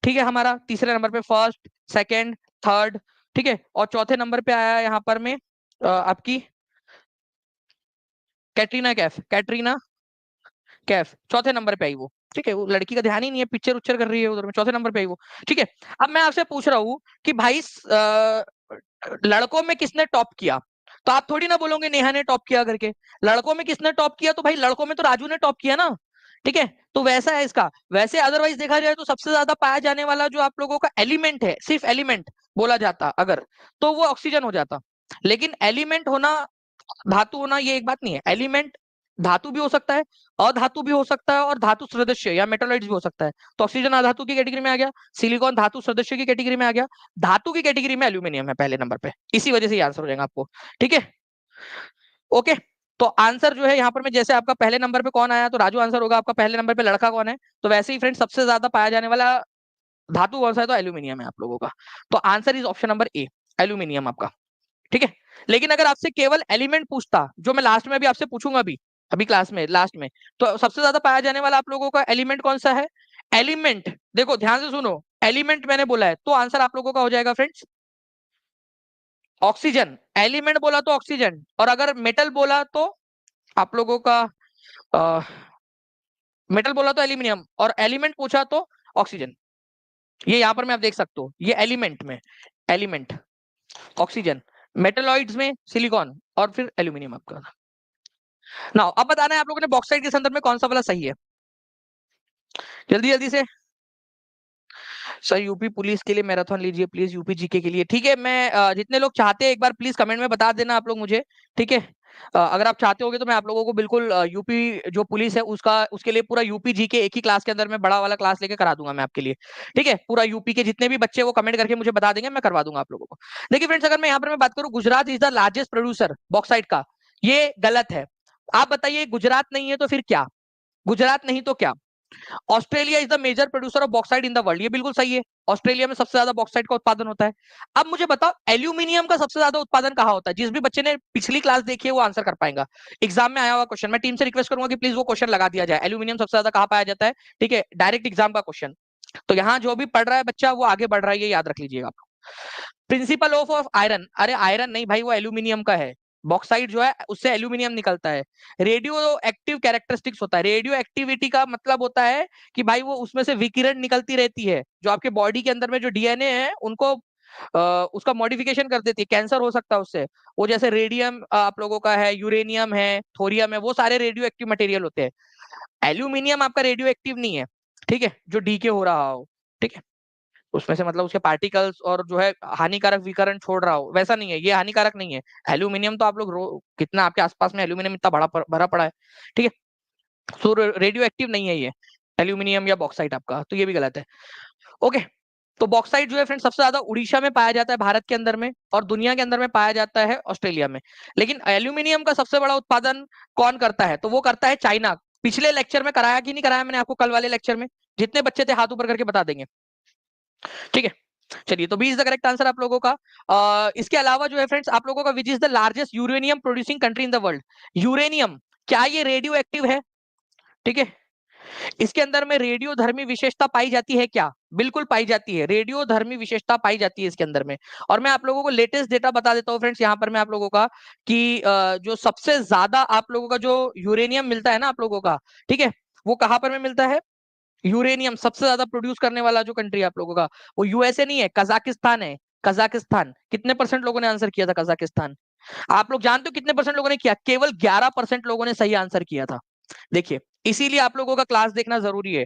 [SPEAKER 1] ठीक है, हमारा तीसरे नंबर पे फर्स्ट, सेकंड, थर्ड। ठीक है, और चौथे नंबर पे आया यहाँ पर में आपकी कैटरीना कैफ, कैटरीना कैफ चौथे नंबर पे आई वो। ठीक है, वो लड़की का ध्यान ही नहीं है, पिक्चर उच्चर कर रही है उधर में, चौथे नंबर पे आई वो। ठीक है, अब मैं आपसे पूछ रहा हूँ कि भाई लड़कों में किसने टॉप किया? तो आप थोड़ी ना बोलोगे नेहा ने टॉप किया करके। लड़कों में किसने टॉप किया? तो भाई लड़कों में तो राजू ने टॉप किया ना। ठीक है, तो वैसा है इसका। वैसे अदरवाइज देखा जाए तो सबसे ज्यादा पाया जाने वाला जो आप लोगों का एलिमेंट है, सिर्फ एलिमेंट बोला जाता अगर, तो वो ऑक्सीजन हो जाता। लेकिन एलिमेंट होना, धातु होना, ये एक बात नहीं है। एलिमेंट धातु भी हो सकता है, अधातु भी हो सकता है, और धातु सदस्य या मेटालॉइड्स भी हो सकता है। तो ऑक्सीजन अधातु की कैटेगरी में आ गया, सिलिकॉन धातु सदस्य की कैटेगरी में आ गया, धातु की कैटेगरी में एल्यूमिनियम है पहले नंबर पे। इसी वजह से ये आंसर हो जाएगा आपको। ठीक है, ओके। तो आंसर जो है यहाँ पर में, जैसे आपका पहले नंबर पे कौन आया, तो राजू आंसर होगा आपका। पहले नंबर पे लड़का कौन है, तो वैसे ही फ्रेंड सबसे ज्यादा पाया जाने वाला धातु कौन सा है, तो एल्यूमिनियम है आप लोगों का। तो answer is option number A, aluminium आपका। ठीक है, लेकिन अगर आपसे केवल एलिमेंट पूछता, जो मैं लास्ट में भी आपसे पूछूंगा अभी अभी क्लास में लास्ट में, तो सबसे ज्यादा पाया जाने वाला आप लोगों का एलिमेंट कौन सा है। एलिमेंट, देखो ध्यान से सुनो, एलिमेंट मैंने बोला है, तो आंसर आप लोगों का हो जाएगा फ्रेंड्स ऑक्सीजन। एलिमेंट बोला तो ऑक्सीजन, और अगर मेटल बोला तो आप लोगों का मेटल बोला तो एल्यूमिनियम, और एलिमेंट पूछा तो ऑक्सीजन। ये यहाँ पर मैं आप देख सकते हो, ये एलिमेंट में एलिमेंट ऑक्सीजन, मेटलॉइड्स में सिलिकॉन, और फिर एल्यूमिनियम आपका। ना अब बताना है आप लोगों ने बॉक्साइट के संदर्भ में कौन सा वाला सही है, जल्दी जल्दी से। सर यूपी पुलिस के लिए मैराथन लीजिए प्लीज, यूपी जीके के लिए। ठीक है, मैं जितने लोग चाहते हैं एक बार प्लीज कमेंट में बता देना आप लोग मुझे। ठीक है, अगर आप चाहते होगे तो मैं आप लोगों को बिल्कुल यूपी जो पुलिस है उसका, उसके लिए पूरा यूपी जीके एक ही क्लास के अंदर में बड़ा वाला क्लास लेके करा दूंगा मैं आपके लिए। ठीक है, पूरा यूपी के जितने भी बच्चे वो कमेंट करके मुझे बता देंगे, मैं करवा दूंगा आप लोगों को। देखिए फ्रेंड्स, अगर मैं यहाँ पर मैं बात करूँ, Gujarat is the largest producer bauxite का, ये गलत है। आप बताइए, गुजरात नहीं है तो फिर क्या, गुजरात नहीं तो क्या। Australia is the major producer of bauxite in the world, ये बिल्कुल सही है। ऑस्ट्रेलिया में सबसे ज्यादा बॉक्साइट का उत्पादन होता है। अब मुझे बताओ, एल्यूमिनियम का सबसे ज्यादा उत्पादन कहाँ होता है। जिस भी बच्चे ने पिछली क्लास देखी है वो आंसर कर पाएगा। एग्जाम में आया हुआ क्वेश्चन, मैं टीम से रिक्वेस्ट करूंगा कि प्लीज वो क्वेश्चन लगा दिया जाए, एल्यूमिनियम सबसे ज्यादा कहाँ पाया जाता है। ठीक है, डायरेक्ट एग्जाम का क्वेश्चन। तो यहाँ जो भी पढ़ रहा है बच्चा वो आगे बढ़ रहा है, ये याद रख लीजिएगा आप। प्रिंसिपल ऑफ आयरन, अरे आयरन नहीं भाई, वो एल्यूमिनियम का है। बॉक्साइट जो है उससे एल्यूमिनियम निकलता है। रेडियो एक्टिव कैरेक्टरिस्टिक्स होता है, रेडियो एक्टिविटी का मतलब होता है कि भाई वो उसमें से विकिरण निकलती रहती है, जो आपके बॉडी के अंदर में जो डीएनए है उनको उसका मॉडिफिकेशन कर देती है, कैंसर हो सकता है उससे। वो जैसे रेडियम आप लोगों का है, यूरेनियम है, थोरियम है, वो सारे रेडियो एक्टिव मटेरियल होते हैं। एल्यूमिनियम आपका रेडियो एक्टिव नहीं है, ठीक है, जो डीके हो रहा हो, ठीक है, उसमें से मतलब उसके पार्टिकल्स और जो है हानिकारक विकरण छोड़ रहा हो, वैसा नहीं है, ये हानिकारक नहीं है। एल्यूमिनियम तो आप लोग कितना आपके आसपास में एल्यूमिनियम इतना बड़ा भरा पड़ा है, ठीक है, सो रेडियो एक्टिव नहीं है ये एल्यूमिनियम या बॉक्साइट आपका, तो ये भी गलत है। ओके, तो बॉक्साइट जो है फ्रेंड सबसे ज्यादा उड़ीसा में पाया जाता है भारत के अंदर में, और दुनिया के अंदर में पाया जाता है ऑस्ट्रेलिया में। लेकिन एल्यूमिनियम का सबसे बड़ा उत्पादन कौन करता है, तो वो करता है चाइना। पिछले लेक्चर में कराया कि नहीं कराया मैंने आपको, कल वाले लेक्चर में जितने बच्चे थे हाथ ऊपर करके बता देंगे। ठीक है, चलिए, तो B is the correct answer आप लोगों का। इसके अलावा जो है फ्रेंड्स आप लोगों का, which is the largest uranium producing country in the world. Uranium, क्या ये रेडियो एक्टिव है, ठीक है, इसके अंदर में रेडियो धर्मी विशेषता पाई जाती है क्या, बिल्कुल पाई जाती है, रेडियो धर्मी विशेषता पाई जाती है इसके अंदर में। और मैं आप लोगों को लेटेस्ट डेटा बता देता हूँ फ्रेंड्स यहाँ पर मैं आप लोगों का, कि जो सबसे ज्यादा आप लोगों का जो यूरेनियम मिलता है ना आप लोगों का, ठीक है, वो कहां पर में मिलता है। यूरेनियम सबसे ज्यादा प्रोड्यूस करने वाला जो कंट्री है आप लोगों का, वो यूएसए नहीं है, कजाकिस्तान है। कजाकिस्तान, कितने परसेंट लोगों ने आंसर किया था कजाकिस्तान। आप लोग जानते हो कितने परसेंट लोगों ने किया, केवल 11% लोगों ने सही आंसर किया था। देखिए, इसीलिए आप लोगों का क्लास देखना जरूरी है,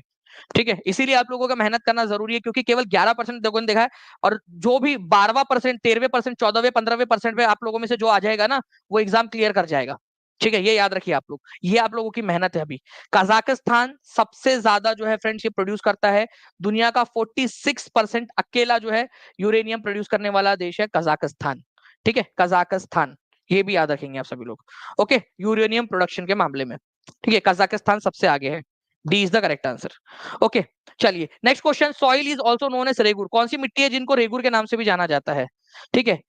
[SPEAKER 1] ठीक है, इसीलिए आप लोगों का मेहनत करना जरूरी है, क्योंकि केवल 11% लोगों ने देखा है। और जो भी 12%, 13%, 14वें, 15वें% पे आप लोगों में से जो आ जाएगा ना, वो एग्जाम क्लियर कर जाएगा। ठीक है, ये याद रखिए आप लोग, ये आप लोगों की मेहनत है अभी। कजाकिस्तान सबसे ज्यादा जो है फ्रेंड्स ये प्रोड्यूस करता है, दुनिया का 46% अकेला जो है यूरेनियम प्रोड्यूस करने वाला देश है कजाकिस्तान। ठीक है, कजाकिस्तान, ये भी याद रखेंगे आप सभी लोग। ओके, यूरेनियम प्रोडक्शन के मामले में, ठीक है, कजाकिस्तान सबसे आगे है। D is the correct answer. Okay, चलिए next question, soil is also known as regur, कौन सी मिट्टी है जिनको रेगुर के नाम से भी जाना जाता है। ठीक है,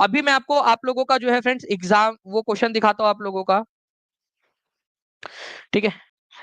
[SPEAKER 1] अभी मैं आपको आप लोगों का जो है फ्रेंड्स एग्जाम वो क्वेश्चन दिखाता हूं आप लोगों का। ठीक है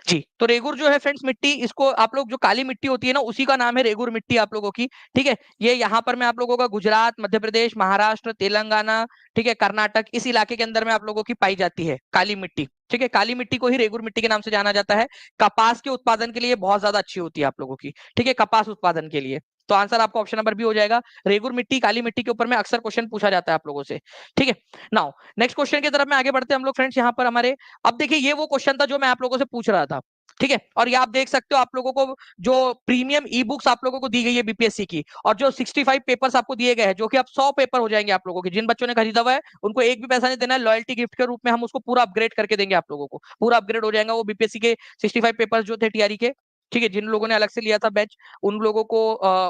[SPEAKER 1] जी, तो रेगुर जो है फ्रेंड्स मिट्टी, इसको आप लोग जो काली मिट्टी होती है ना उसी का नाम है रेगुर मिट्टी आप लोगों की। ठीक है, ये यहाँ पर मैं आप लोगों का गुजरात, मध्य प्रदेश, महाराष्ट्र, तेलंगाना, ठीक है, कर्नाटक, इस इलाके के अंदर में आप लोगों की पाई जाती है काली मिट्टी। ठीक है, काली मिट्टी को ही रेगुर मिट्टी के नाम से जाना जाता है। कपास के उत्पादन के लिए बहुत ज्यादा अच्छी होती है आप लोगों की, ठीक है, कपास उत्पादन के लिए। तो आंसर आपका ऑप्शन नंबर बी हो जाएगा, रेगुर मिट्टी, काली मिट्टी के ऊपर में अक्सर क्वेश्चन पूछा जाता है आप लोगों से। ठीक है, नाउ नेक्स्ट क्वेश्चन की तरफ में आगे बढ़ते हैं हम लोग फ्रेंड्स यहाँ पर हमारे। अब देखिए, ये वो क्वेश्चन था जो मैं आप लोगों से पूछ रहा था, ठीक है? और ये आप देख सकते हो आप लोगों को जो प्रीमियम ई बुक्स आप लोगों को दी गई है बीपीएससी की, और जो 65 पेपर्स आपको दिए गए हैं, जो कि अब 100 पेपर हो जाएंगे आप लोगों के। जिन बच्चों ने खरीदा हुआ है उनको एक भी पैसा नहीं देना है, लॉयल्टी गिफ्ट के रूप में हम उसको पूरा अपग्रेड करके देंगे आप लोगों को। पूरा अपग्रेड हो जाएगा वो बीपीएससी के 65 पेपर्स जो थे टीआरई के। ठीक है, जिन लोगों ने अलग से लिया था बैच, उन लोगों को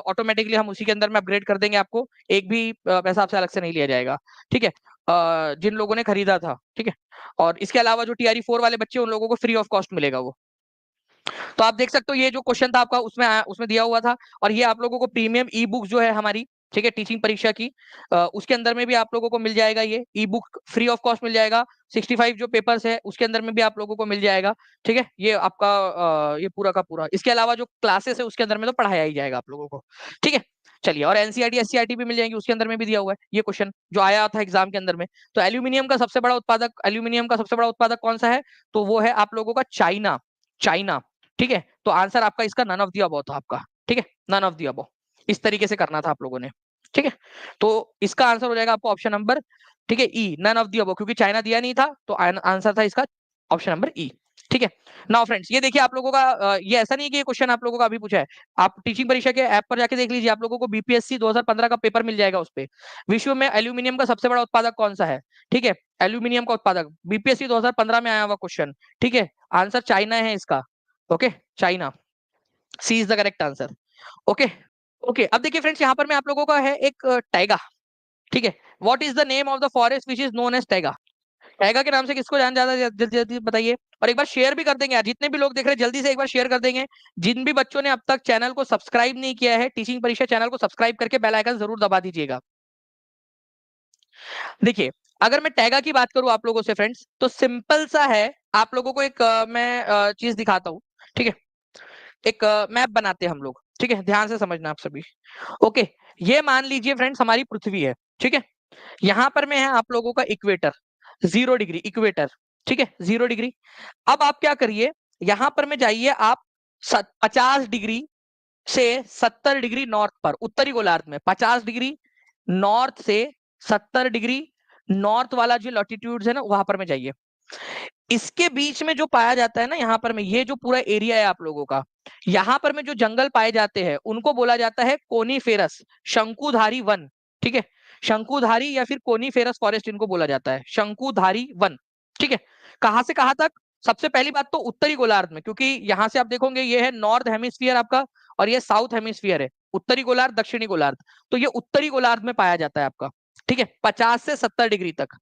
[SPEAKER 1] ऑटोमेटिकली हम उसी के अंदर में अपग्रेड कर देंगे आपको। एक भी पैसा आपसे अलग से नहीं लिया जाएगा। ठीक है, जिन लोगों ने खरीदा था। ठीक है, और इसके अलावा जो टीआरई 4 वाले बच्चे, उन लोगों को फ्री ऑफ कॉस्ट मिलेगा वो। तो आप देख सकते हो ये जो क्वेश्चन था आपका उसमें उसमें दिया हुआ था। और ये आप लोगों को प्रीमियम ई बुक जो है हमारी, ठीक है, टीचिंग परीक्षा की, उसके अंदर में भी आप लोगों को मिल जाएगा, ये e book free of cost मिल जाएगा। 65 जो पेपर्स है उसके अंदर में भी आप लोगों को मिल जाएगा। ठीक है, ये आपका ये पूरा का पूरा। इसके अलावा जो क्लासेस है उसके अंदर में तो पढ़ाया ही जाएगा आप लोगों को। ठीक है, चलिए, और एनसीईआरटी एससीईआरटी भी मिल जाएंगी, उसके अंदर में भी दिया हुआ है ये क्वेश्चन जो आया था एग्जाम के अंदर में। तो एल्यूमिनियम का सबसे बड़ा उत्पादक कौन सा है? तो वो है आप लोगों का चाइना। चाइना। ठीक है, तो आंसर आपका इसका नन ऑफ द अबव था आपका। ठीक है, नन ऑफ द अबव, इस तरीके से करना था आप लोगों ने। ठीक है, तो इसका आंसर हो जाएगा आपको ऑप्शन नंबर, ठीक है, ई, नन ऑफ द अबव, क्योंकि चाइना दिया नहीं था तो आंसर था इसका ऑप्शन नंबर ई। ठीक है, नाउ फ्रेंड्स, ये देखिए आप लोगों का ये ऐसा नहीं है कि ये क्वेश्चन आप लोगों का अभी पूछा है। आप टीचिंग परीक्षा के ऐप पर जाके देख लीजिए, आप लोगों को बीपीएससी 2015 का पेपर मिल जाएगा उस पे। विश्व में एल्यूमिनियम का सबसे बड़ा उत्पादक कौन सा है? ठीक है, एल्यूमिनियम का उत्पादक बीपीएससी 2015 में आया हुआ क्वेश्चन। ठीक है, आंसर चाइना है इसका। Okay, China, C is the correct answer. Okay, okay, अब देखिए फ्रेंड्स, यहाँ पर मैं आप लोगों का है एक टैगा। ठीक है, what is the name of the forest which is known as taiga? Taiga के नाम से किसको जान ज्यादा, जल्दी जल्दी बताइए। और एक बार शेयर भी कर देंगे यार, जितने भी लोग देख रहे हैं जल्दी से एक बार शेयर कर देंगे। जिन भी बच्चों ने अब तक चैनल को सब्सक्राइब नहीं किया है, टीचिंग परीक्षा चैनल को सब्सक्राइब करके बेल आइकन जरूर दबा दीजिएगा। देखिए, अगर मैं टैगा की बात करूं आप लोगों से फ्रेंड्स, तो सिंपल सा है। आप लोगों को एक मैं चीज दिखाता हूँ। ठीक है, एक मैप बनाते हैं हम लोग। ठीक है, ध्यान से समझना आप सभी। ओके, ये मान लीजिए फ्रेंड्स हमारी पृथ्वी है। ठीक है, यहाँ पर में है आप लोगों का इक्वेटर, 0 डिग्री इक्वेटर। ठीक है, 0 डिग्री। अब आप क्या करिए, यहाँ पर में जाइए आप 50 डिग्री से 70 डिग्री नॉर्थ पर, उत्तरी गोलार्ध में 50 डिग्री नॉर्थ से 70 डिग्री नॉर्थ वाला जो लॉटिट्यूड है ना, वहां पर में जाइए। इसके बीच में जो पाया जाता है ना, यहाँ पर में ये जो पूरा एरिया है आप लोगों का, यहाँ पर में जो जंगल पाए जाते हैं उनको बोला जाता है कोनीफेरस, शंकुधारी वन। ठीक है, शंकुधारी या फिर कोनीफेरस फॉरेस्ट इनको बोला जाता है, शंकुधारी वन। ठीक है, कहां से कहां तक? सबसे पहली बात तो उत्तरी गोलार्ध में, क्योंकि यहां से आप देखोगे ये है नॉर्थ हेमिस्फीयर आपका, और ये साउथ हेमिस्फीयर है, उत्तरी गोलार्ध दक्षिणी गोलार्ध। तो ये उत्तरी गोलार्ध में पाया जाता है आपका। ठीक है, 50 से 70 डिग्री तक।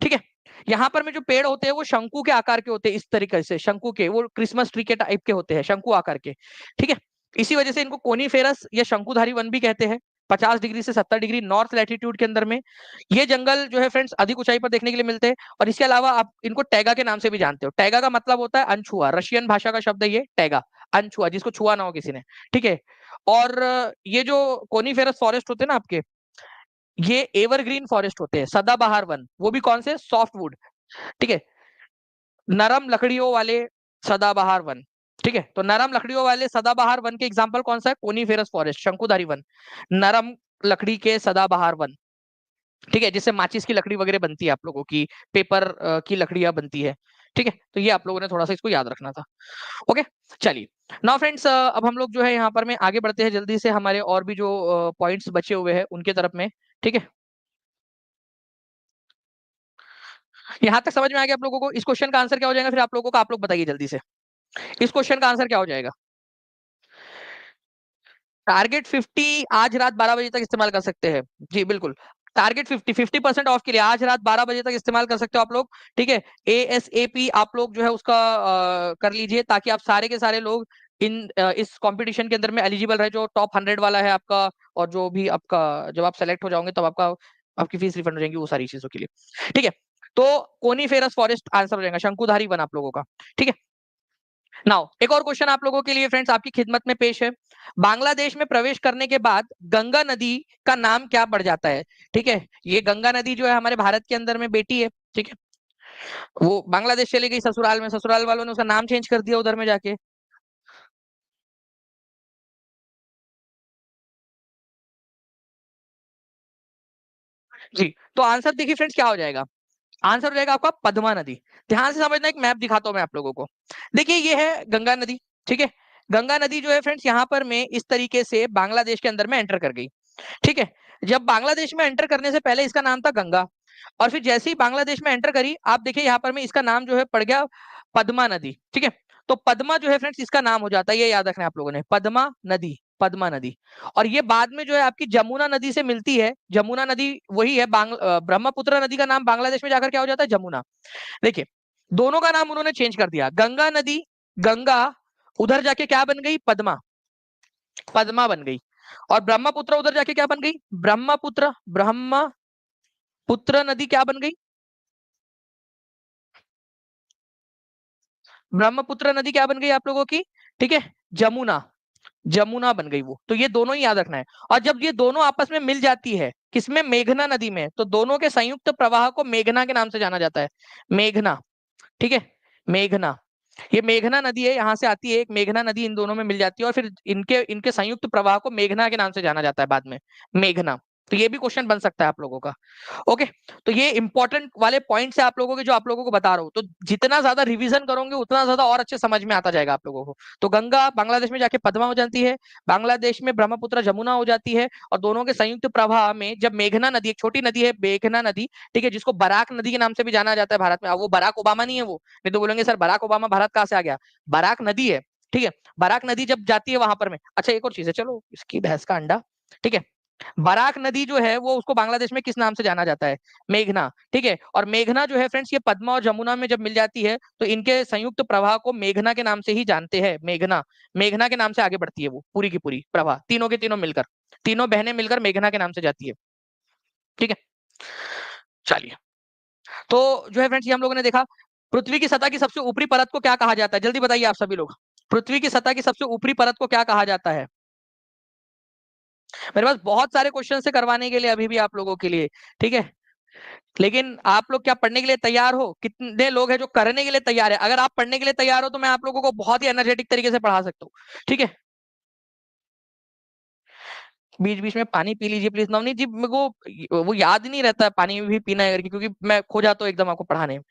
[SPEAKER 1] ठीक है, यहाँ पर में जो पेड़ होते हैं वो शंकु के आकार के होते हैं, इस तरीके से शंकु के, वो क्रिसमस ट्री के टाइप के होते हैं, शंकु आकार के। ठीक है, इसी वजह से इनको कोनीफेरस या शंकुधारी वन भी कहते हैं। 50 डिग्री से 70 डिग्री नॉर्थ लैटिट्यूड के अंदर में ये जंगल जो है फ्रेंड्स अधिक ऊंचाई पर देखने के लिए मिलते हैं। और इसके अलावा आप इनको टैगा के नाम से भी जानते हो। टैगा का मतलब होता है अनछुआ, रशियन भाषा का शब्द है ये टैगा, अनछुआ, जिसको छुआ ना हो किसी ने। ठीक है, और ये जो कोनीफेरस फॉरेस्ट होते हैं ना आपके, ये एवरग्रीन फॉरेस्ट होते हैं, सदाबहार वन, वो भी कौन से? Soft wood. ठीक है, नरम लकड़ियों वाले सदाबहार वन। ठीक है, तो नरम लकड़ियों वाले सदाबहार वन के एग्जांपल कौन सा है? कोनीफेरस फॉरेस्ट, शंकुधारी वन, नरम लकड़ी के सदाबहार वन। ठीक है, जिससे माचिस की लकड़ी वगैरह बनती है आप लोगों की, पेपर की लकड़ियां बनती है। ठीक है, तो ये आप लोगों ने थोड़ा सा इसको याद रखना था। ओके, चलिए, नाउ फ्रेंड्स, अब हम लोग जो है यहाँ पर में आगे बढ़ते हैं जल्दी से, हमारे और भी जो पॉइंट्स बचे हुए हैं उनके तरफ में। ठीक है, यहाँ तक समझ में आ गया आप लोगों को? इस क्वेश्चन का आंसर क्या हो जाएगा फिर आप लोगों का? आप लोग बताइए जल्दी से, इस क्वेश्चन का आंसर क्या हो जाएगा? टारगेट 50 आज रात 12 बजे तक इस्तेमाल कर सकते हैं। जी बिल्कुल, टारगेट 50% ऑफ के लिए आज रात 12 बजे तक इस्तेमाल कर सकते हो आप लोग। ठीक है, एएसएपी आप लोग जो है उसका कर लीजिए, ताकि आप सारे के सारे लोग इस कंपटीशन के अंदर में एलिजिबल रहे, जो टॉप 100 वाला है आपका। और जो भी आपका, जब आप सेलेक्ट हो जाओगे तब आपका आपकी फीस रिफंड हो जाएगी वो सारी चीजों के लिए। ठीक है, तो कोनीफेरस फॉरेस्ट आंसर हो जाएगा, शंकुधारी वन आप लोगों का। ठीक है, नाउ एक और क्वेश्चन आप लोगों के लिए फ्रेंड्स आपकी खिदमत में पेश है। बांग्लादेश में प्रवेश करने के बाद गंगा नदी का नाम क्या पड़ जाता है? ठीक है, ये गंगा नदी जो है हमारे भारत के अंदर में बेटी है। ठीक है, वो बांग्लादेश चली गई ससुराल में, ससुराल वालों ने उसका नाम चेंज कर दिया उधर में जाके। जी, तो आंसर देखिए फ्रेंड्स क्या हो जाएगा। आंसर हो जाएगा आपका पद्मा नदी। ध्यान से समझना, एक मैप दिखाता हूं मैं आप लोगों को। देखिए ये है गंगा नदी, ठीक है। गंगा नदी जो है फ्रेंड्स यहाँ पर में इस तरीके से बांग्लादेश के अंदर में एंटर कर गई, ठीक है। जब बांग्लादेश में एंटर करने से पहले इसका नाम था गंगा, और फिर जैसे ही बांग्लादेश में एंटर करी, आप देखिए यहाँ पर में इसका नाम जो है पड़ गया पद्मा नदी, ठीक है। तो पद्मा जो है फ्रेंड्स इसका नाम हो जाता है, ये याद रखना है आप लोगों ने, पद्मा नदी, पद्मा नदी। और ये बाद में जो है आपकी जमुना नदी से मिलती है। जमुना नदी वही है, ब्रह्मपुत्र नदी का नाम बांग्लादेश में जाकर क्या हो जाता है, जमुना। देखिए दोनों का नाम उन्होंने चेंज कर दिया। गंगा नदी, गंगा उधर जाके क्या बन गई, पद्मा, पद्मा बन गई। और ब्रह्मपुत्र उधर जाके क्या बन गई, ब्रह्मपुत्र, ब्रह्मपुत्र नदी क्या बन गई, ब्रह्मपुत्र नदी क्या बन गई आप लोगों की, ठीक है, जमुना, जमुना बन गई वो। तो ये दोनों ही याद रखना है। और जब ये दोनों आपस में मिल जाती है, किसमें, मेघना नदी में, तो दोनों के संयुक्त प्रवाह को मेघना के नाम से जाना जाता है, मेघना, ठीक है, मेघना। ये मेघना नदी है, यहाँ से आती है एक मेघना नदी, इन दोनों में मिल जाती है, और फिर इनके इनके संयुक्त प्रवाह को मेघना के नाम से जाना जाता है बाद में, मेघना। तो ये भी क्वेश्चन बन सकता है आप लोगों का। ओके, तो ये इंपॉर्टेंट वाले पॉइंट्स है आप लोगों के, जो आप लोगों को बता रहा हूँ। तो जितना ज्यादा रिवीजन करोगे उतना ज्यादा और अच्छे समझ में आता जाएगा आप लोगों को। तो गंगा बांग्लादेश में जाके पद्मा हो जाती है, बांग्लादेश में ब्रह्मपुत्र जमुना हो जाती है, और दोनों के संयुक्त प्रवाह में जब मेघना नदी, एक छोटी नदी है मेघना नदी, ठीक है, जिसको बराक नदी के नाम से भी जाना जाता है भारत में। अब वो बराक ओबामा नहीं है वो, नहीं तो बोलेंगे सर बराक ओबामा भारत कहाँ से आ गया, बराक नदी है, ठीक है। बराक नदी जब जाती है वहां पर में, अच्छा एक और चीज है, चलो इसकी भैंस का अंडा, ठीक है। बराक नदी जो है वो, उसको बांग्लादेश में किस नाम से जाना जाता है, मेघना, ठीक है। और मेघना जो है फ्रेंड्स, ये पद्मा और जमुना में जब मिल जाती है, तो इनके संयुक्त प्रवाह को मेघना के नाम से ही जानते हैं, मेघना, मेघना के नाम से आगे बढ़ती है वो पूरी की पूरी प्रवाह, तीनों के तीनों मिलकर, तीनों बहनें मिलकर मेघना के नाम से जाती है, ठीक है। चलिए, तो जो है फ्रेंड्स ये हम लोगों ने देखा। पृथ्वी की सतह की सबसे ऊपरी परत को क्या कहा जाता है, जल्दी बताइए आप सभी लोग। पृथ्वी की सतह की सबसे ऊपरी परत को क्या कहा जाता है। मेरे पास बहुत सारे क्वेश्चन से करवाने के लिए अभी भी आप लोगों के लिए, ठीक है। लेकिन आप लोग क्या पढ़ने के लिए तैयार हो, कितने लोग हैं जो करने के लिए तैयार है। अगर आप पढ़ने के लिए तैयार हो तो मैं आप लोगों को बहुत ही एनर्जेटिक तरीके से पढ़ा सकता हूँ, ठीक है। बीच बीच में पानी पी लीजिए प्लीज। नवनीत जी, मेरे को वो याद ही नहीं रहता है पानी भी पीना है करके, क्योंकि मैं खो जाता हूँ एकदम आपको पढ़ाने में।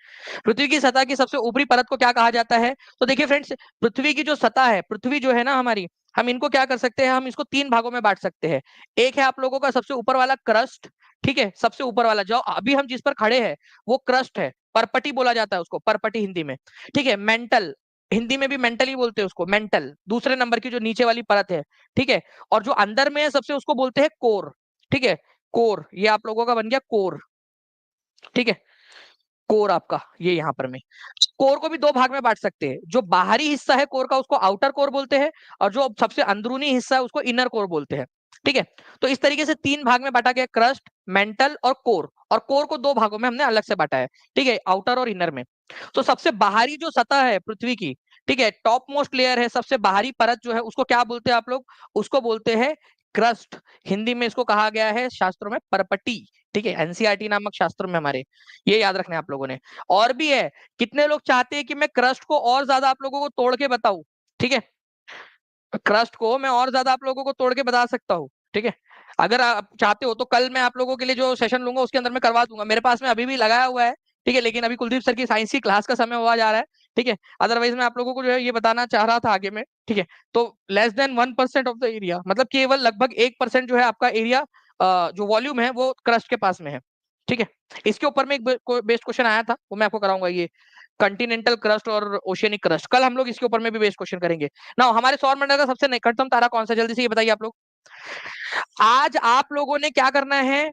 [SPEAKER 1] पृथ्वी की सतह की सबसे ऊपरी परत को क्या कहा जाता है, तो देखिए फ्रेंड्स, पृथ्वी की जो सतह है, पृथ्वी जो है ना हमारी, हम इनको क्या कर सकते हैं, हम इसको तीन भागों में बांट सकते हैं। एक है आप लोगों का सबसे ऊपर वाला क्रस्ट, ठीक है, सबसे ऊपर वाला जो अभी हम जिस पर खड़े हैं वो क्रस्ट है, परपटी बोला जाता है उसको, परपटी हिंदी में, ठीक है। मेंटल, हिंदी में भी मेंटल ही बोलते हैं उसको, मेंटल दूसरे नंबर की जो नीचे वाली परत है, ठीक है। और जो अंदर में है सबसे, उसको बोलते हैं कोर, ठीक है, कोर, ये आप लोगों का बन गया कोर, ठीक है। कोर आपका ये यहाँ पर में, कोर को भी दो भाग में बांट सकते हैं। जो बाहरी हिस्सा है कोर का उसको आउटर कोर बोलते हैं, और जो सबसे अंदरूनी हिस्सा है उसको इनर कोर बोलते हैं, ठीक है। तो इस तरीके से तीन भाग में बांटा गया, क्रस्ट, मेंटल और कोर। और कोर को दो भागों में हमने अलग से बांटा है, ठीक है, आउटर और इनर में। तो सबसे बाहरी जो सतह है पृथ्वी की, ठीक है, टॉप मोस्ट लेयर है, सबसे बाहरी परत जो है, उसको क्या बोलते हैं आप लोग, उसको बोलते हैं क्रस्ट। हिंदी में इसको कहा गया है शास्त्रों में परपटी, ठीक है, एनसीईआरटी नामक शास्त्र में हमारे, ये याद रखना है आप लोगों ने। और भी है, कितने लोग चाहते हैं कि मैं क्रस्ट को और ज्यादा आप लोगों को तोड़ के बताऊं, ठीक है। क्रस्ट को मैं और ज्यादा आप लोगों को तोड़ के बता सकता हूँ, ठीक है। अगर आप चाहते हो तो कल मैं आप लोगों के लिए जो सेशन लूंगा उसके अंदर मैं करवा दूंगा, मेरे पास में अभी भी लगाया हुआ है, ठीक है। लेकिन अभी कुलदीप सर की साइंस की क्लास का समय हुआ जा रहा है, ठीक है। अदरवाइज मैं आप लोगों को जो है ये बताना चाह रहा था आगे में, ठीक है। तो less than 1% of the area, मतलब केवल लगभग 1% जो है आपका एरिया, जो वॉल्यूम है वो क्रस्ट के पास में है, ठीक है। इसके ऊपर में एक बेस्ड क्वेश्चन आया था, वो मैं आपको कराऊंगा, ये कंटिनेंटल क्रस्ट और ओशियनिक क्रस्ट, कल हम लोग इसके ऊपर में भी बेस्ड क्वेश्चन करेंगे ना। हमारे सौर मंडल का सबसे निकटतम तारा कौन सा, जल्दी से ये बताइए आप लोग। आज आप लोगों ने क्या करना है,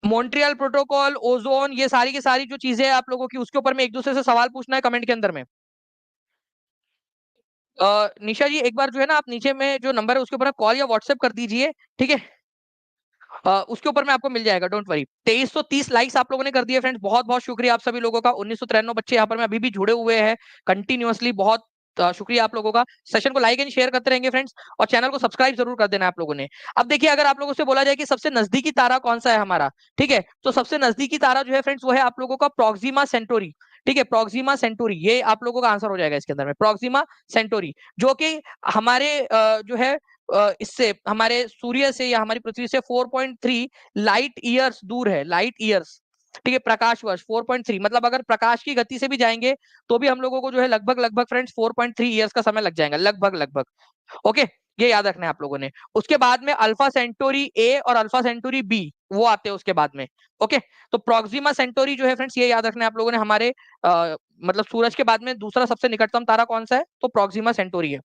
[SPEAKER 1] मॉन्ट्रियल प्रोटोकॉल, ओजोन, ये सारी की सारी जो चीजें आप लोगों की, उसके ऊपर में एक दूसरे से सवाल पूछना है कमेंट के अंदर में। निशा जी एक बार जो है ना, आप नीचे में जो नंबर है उसके ऊपर कॉल या व्हाट्सएप कर दीजिए, ठीक है। उसके ऊपर में आपको मिल जाएगा, डोंट वरी। 2330 लाइक्स आप लोगों ने कर दिए फ्रेंड्स, बहुत बहुत शुक्रिया आप सभी लोगों का। 1993 बच्चे यहाँ पर में अभी भी जुड़े हुए हैं कंटिन्यूअसली, बहुत शुक्रिया आप लोगों का। सेशन को लाइक एंड शेयर करते रहेंगे फ्रेंड्स, और चैनल को सब्सक्राइब जरूर कर देना आप लोगों ने। अब देखिए, अगर आप लोगों से बोला जाए कि सबसे नजदीकी तारा कौन सा है हमारा, ठीक है, तो सबसे नजदीकी तारा जो है फ्रेंड्स वो है आप लोगों का प्रोक्सिमा सेंटोरी, ठीक है, प्रोक्सिमा सेंटोरी, ये आप लोगों का आंसर हो जाएगा इसके अंदर में, प्रोक्सिमा सेंटोरी, जो कि हमारे जो है इससे, हमारे सूर्य से या हमारी पृथ्वी से 4.3 लाइट ईयर्स दूर है, लाइट ईयर्स, ठीक है, प्रकाश वर्ष 4.3, मतलब अगर प्रकाश की गति से भी जाएंगे तो भी हम लोगों को जो है लगभग लगभग फ्रेंड्स 4.3 ईयर्स का समय लग जाएगा, लगभग लगभग। ओके, ये याद रखना है आप लोगों ने। उसके बाद में अल्फा सेंटोरी ए और अल्फा सेंटोरी बी वो आते हैं उसके बाद में। ओके, तो प्रोक्सिमा सेंटोरी जो है फ्रेंड्स, ये याद रखना है आप लोगों ने, हमारे मतलब सूरज के बाद में दूसरा सबसे निकटतम तारा कौन सा है, तो प्रोक्सिमा सेंटोरी है।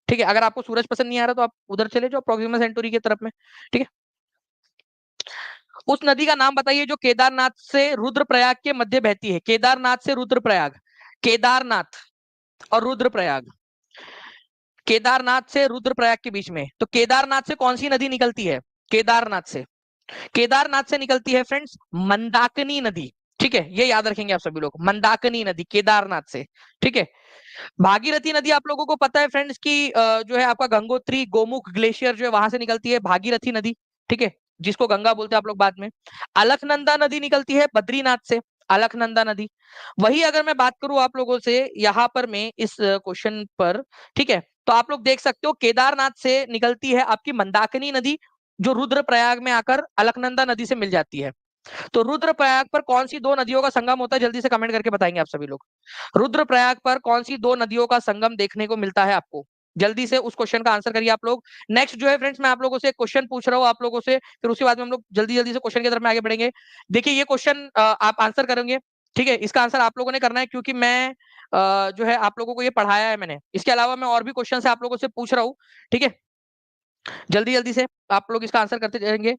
[SPEAKER 1] ठीक है, अगर आपको सूरज पसंद नहीं आ रहा तो आप उधर चले जाओ प्रोक्सिमा सेंटोरी की तरफ में। ठीक है, उस नदी का नाम बताइए जो केदारनाथ से रुद्रप्रयाग के मध्य बहती है। केदारनाथ से रुद्रप्रयाग, केदारनाथ और रुद्रप्रयाग, केदारनाथ से रुद्रप्रयाग के बीच में, तो केदारनाथ से कौन सी नदी निकलती है? केदारनाथ से, केदारनाथ से निकलती है फ्रेंड्स मंदाकिनी नदी। ठीक है, ये याद रखेंगे आप सभी लोग, मंदाकिनी नदी केदारनाथ से। ठीक है, भागीरथी नदी आप लोगों को पता है फ्रेंड्स की जो है आपका गंगोत्री गोमुख ग्लेशियर जो है वहां से निकलती है भागीरथी नदी। ठीक है, जिसको गंगा बोलते हैं आप लोग बाद में। अलकनंदा नदी निकलती है बद्रीनाथ से, अलकनंदा नदी। वही अगर मैं बात करूं आप लोगों से यहाँ पर मैं इस क्वेश्चन पर, ठीक है, तो आप लोग देख सकते हो केदारनाथ से निकलती है आपकी मंदाकिनी नदी, जो रुद्रप्रयाग में आकर अलकनंदा नदी से मिल जाती है। तो रुद्रप्रयाग पर कौन सी दो नदियों का संगम होता है, जल्दी से कमेंट करके बताएंगे आप सभी लोग। रुद्रप्रयाग पर कौन सी दो नदियों का संगम देखने को मिलता है आपको? जल्दी से उस क्वेश्चन का आंसर करिए आप लोग। नेक्स्ट जो है फ्रेंड्स, मैं आप लोगों से क्वेश्चन पूछ रहा हूँ आप लोगों से, फिर उसके बाद में हम लोग जल्दी जल्दी से क्वेश्चन की तरफ में आगे बढ़ेंगे। देखिए ये क्वेश्चन आप आंसर करेंगे। ठीक है, इसका आंसर आप लोगों ने करना है, क्योंकि मैं जो है आप लोगों को ये पढ़ाया है मैंने। इसके अलावा मैं और भी क्वेश्चन से आप लोगों से पूछ रहा हूँ। ठीक है, जल्दी जल्दी से आप लोग इसका आंसर करते जाएंगे।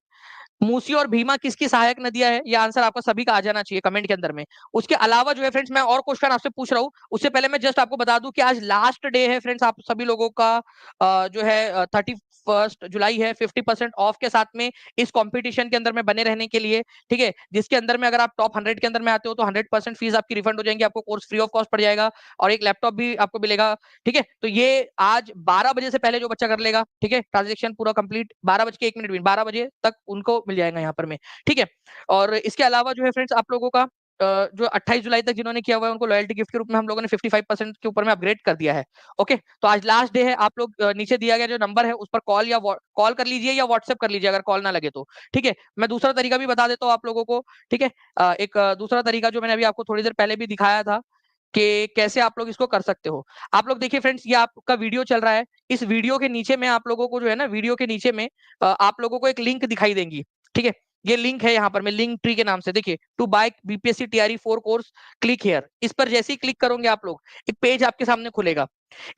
[SPEAKER 1] मूसी और भीमा किसकी सहायक नदियां हैं? ये आंसर आपका सभी का आ जाना चाहिए कमेंट के अंदर में। उसके अलावा जो है फ्रेंड्स, मैं और क्वेश्चन आपसे पूछ रहा हूँ, उससे पहले मैं जस्ट आपको बता दूं कि आज लास्ट डे है फ्रेंड्स, आप सभी लोगों का जो है 31 जुलाई है, 50% ऑफ के साथ में इस कंपटीशन के अंदर में बने रहने के लिए। ठीक है, जिसके अंदर में अगर आप टॉप 100 के अंदर में आते हो तो 100% फीस आपकी रिफंड हो जाएंगी, आपको कोर्स फ्री ऑफ कॉस्ट पड़ जाएगा और एक लैपटॉप भी आपको मिलेगा। ठीक है, तो ये आज 12 बजे से पहले जो बच्चा कर लेगा, ठीक है, ट्रांजेक्शन पूरा कंप्लीट 12 बज के 1 मिनट भी, 12 बजे तक उनको मिल जाएगा यहाँ पर में। ठीक है, और इसके अलावा जो है फ्रेंड्स आप लोगों का जो 28 जुलाई तक जिन्होंने किया हुआ है उनको लॉयल्टी गिफ्ट के रूप में हम लोगों ने 55% के ऊपर में अपग्रेड कर दिया है। ओके, तो आज लास्ट डे है। आप लोग नीचे दिया गया जो नंबर है उस पर कॉल या कॉल कर लीजिए या व्हाट्सएप कर लीजिए अगर कॉल ना लगे तो। ठीक है, मैं दूसरा तरीका भी बता देता हूँ आप लोगों को। ठीक है, एक दूसरा तरीका जो मैंने अभी आपको थोड़ी देर पहले भी दिखाया था कि कैसे आप लोग इसको कर सकते हो। आप लोग देखिए फ्रेंड्स, ये आपका वीडियो चल रहा है, इस वीडियो के नीचे में आप लोगों को जो है ना, वीडियो के नीचे में आप लोगों को एक लिंक दिखाई देंगी। ठीक है, ये लिंक है यहाँ पर, मैं लिंक ट्री के नाम से, देखिए, to buy BPSC TRE 4 course, click here. इस पर जैसे ही क्लिक करोगे आप लोग, एक पेज आपके सामने खुलेगा।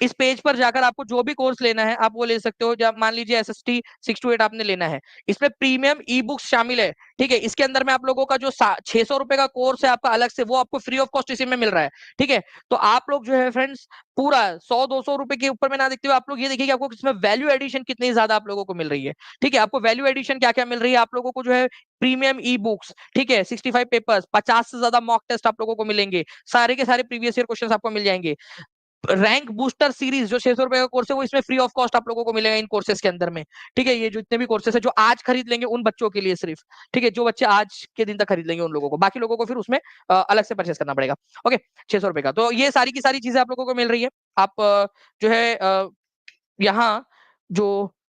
[SPEAKER 1] इस पेज पर जाकर आपको जो भी कोर्स लेना है आप वो ले सकते हो। जब मान लीजिए एसएसटी 628 आपने लेना है, इसमें प्रीमियम ई बुक्स शामिल है। ठीक है, इसके अंदर में आप लोगों का जो 600 रुपए का कोर्स है आपका अलग से, वो आपको फ्री ऑफ कॉस्ट इसी में मिल रहा है। ठीक है, तो आप लोग जो है फ्रेंड्स पूरा 100-200 रुपए के ऊपर में ना देखते हुए आप लोग ये देखिए कि आपको इसमें वैल्यू एडिशन कितनी ज्यादा आप लोगों को मिल रही है। ठीक है, आपको वैल्यू एडिशन क्या क्या मिल रही है आप लोगों को, जो है प्रीमियम ई बुक्स, ठीक है, 65 पेपर्स, 50 से ज्यादा मॉक टेस्ट आप लोगों को मिलेंगे, सारे के सारे प्रीवियस ईयर क्वेश्चन आपको मिल जाएंगे। रैंक बूस्टर सीरीज जो 600 रुपए का कोर्स है वो इसमें फ्री ऑफ कॉस्ट आप लोगों को मिलेगा इन कोर्सेज के अंदर में। ठीक है, ये जो इतने भी कोर्सेज है जो आज खरीद लेंगे उन बच्चों के लिए सिर्फ। ठीक है, जो बच्चे आज के दिन तक खरीद लेंगे उन लोगों को, बाकी लोगों को फिर उसमें अलग से परचेस करना पड़ेगा। ओके, 600 रुपए का, तो ये सारी की सारी चीजें आप लोगों को मिल रही है। आप जो है यहाँ जो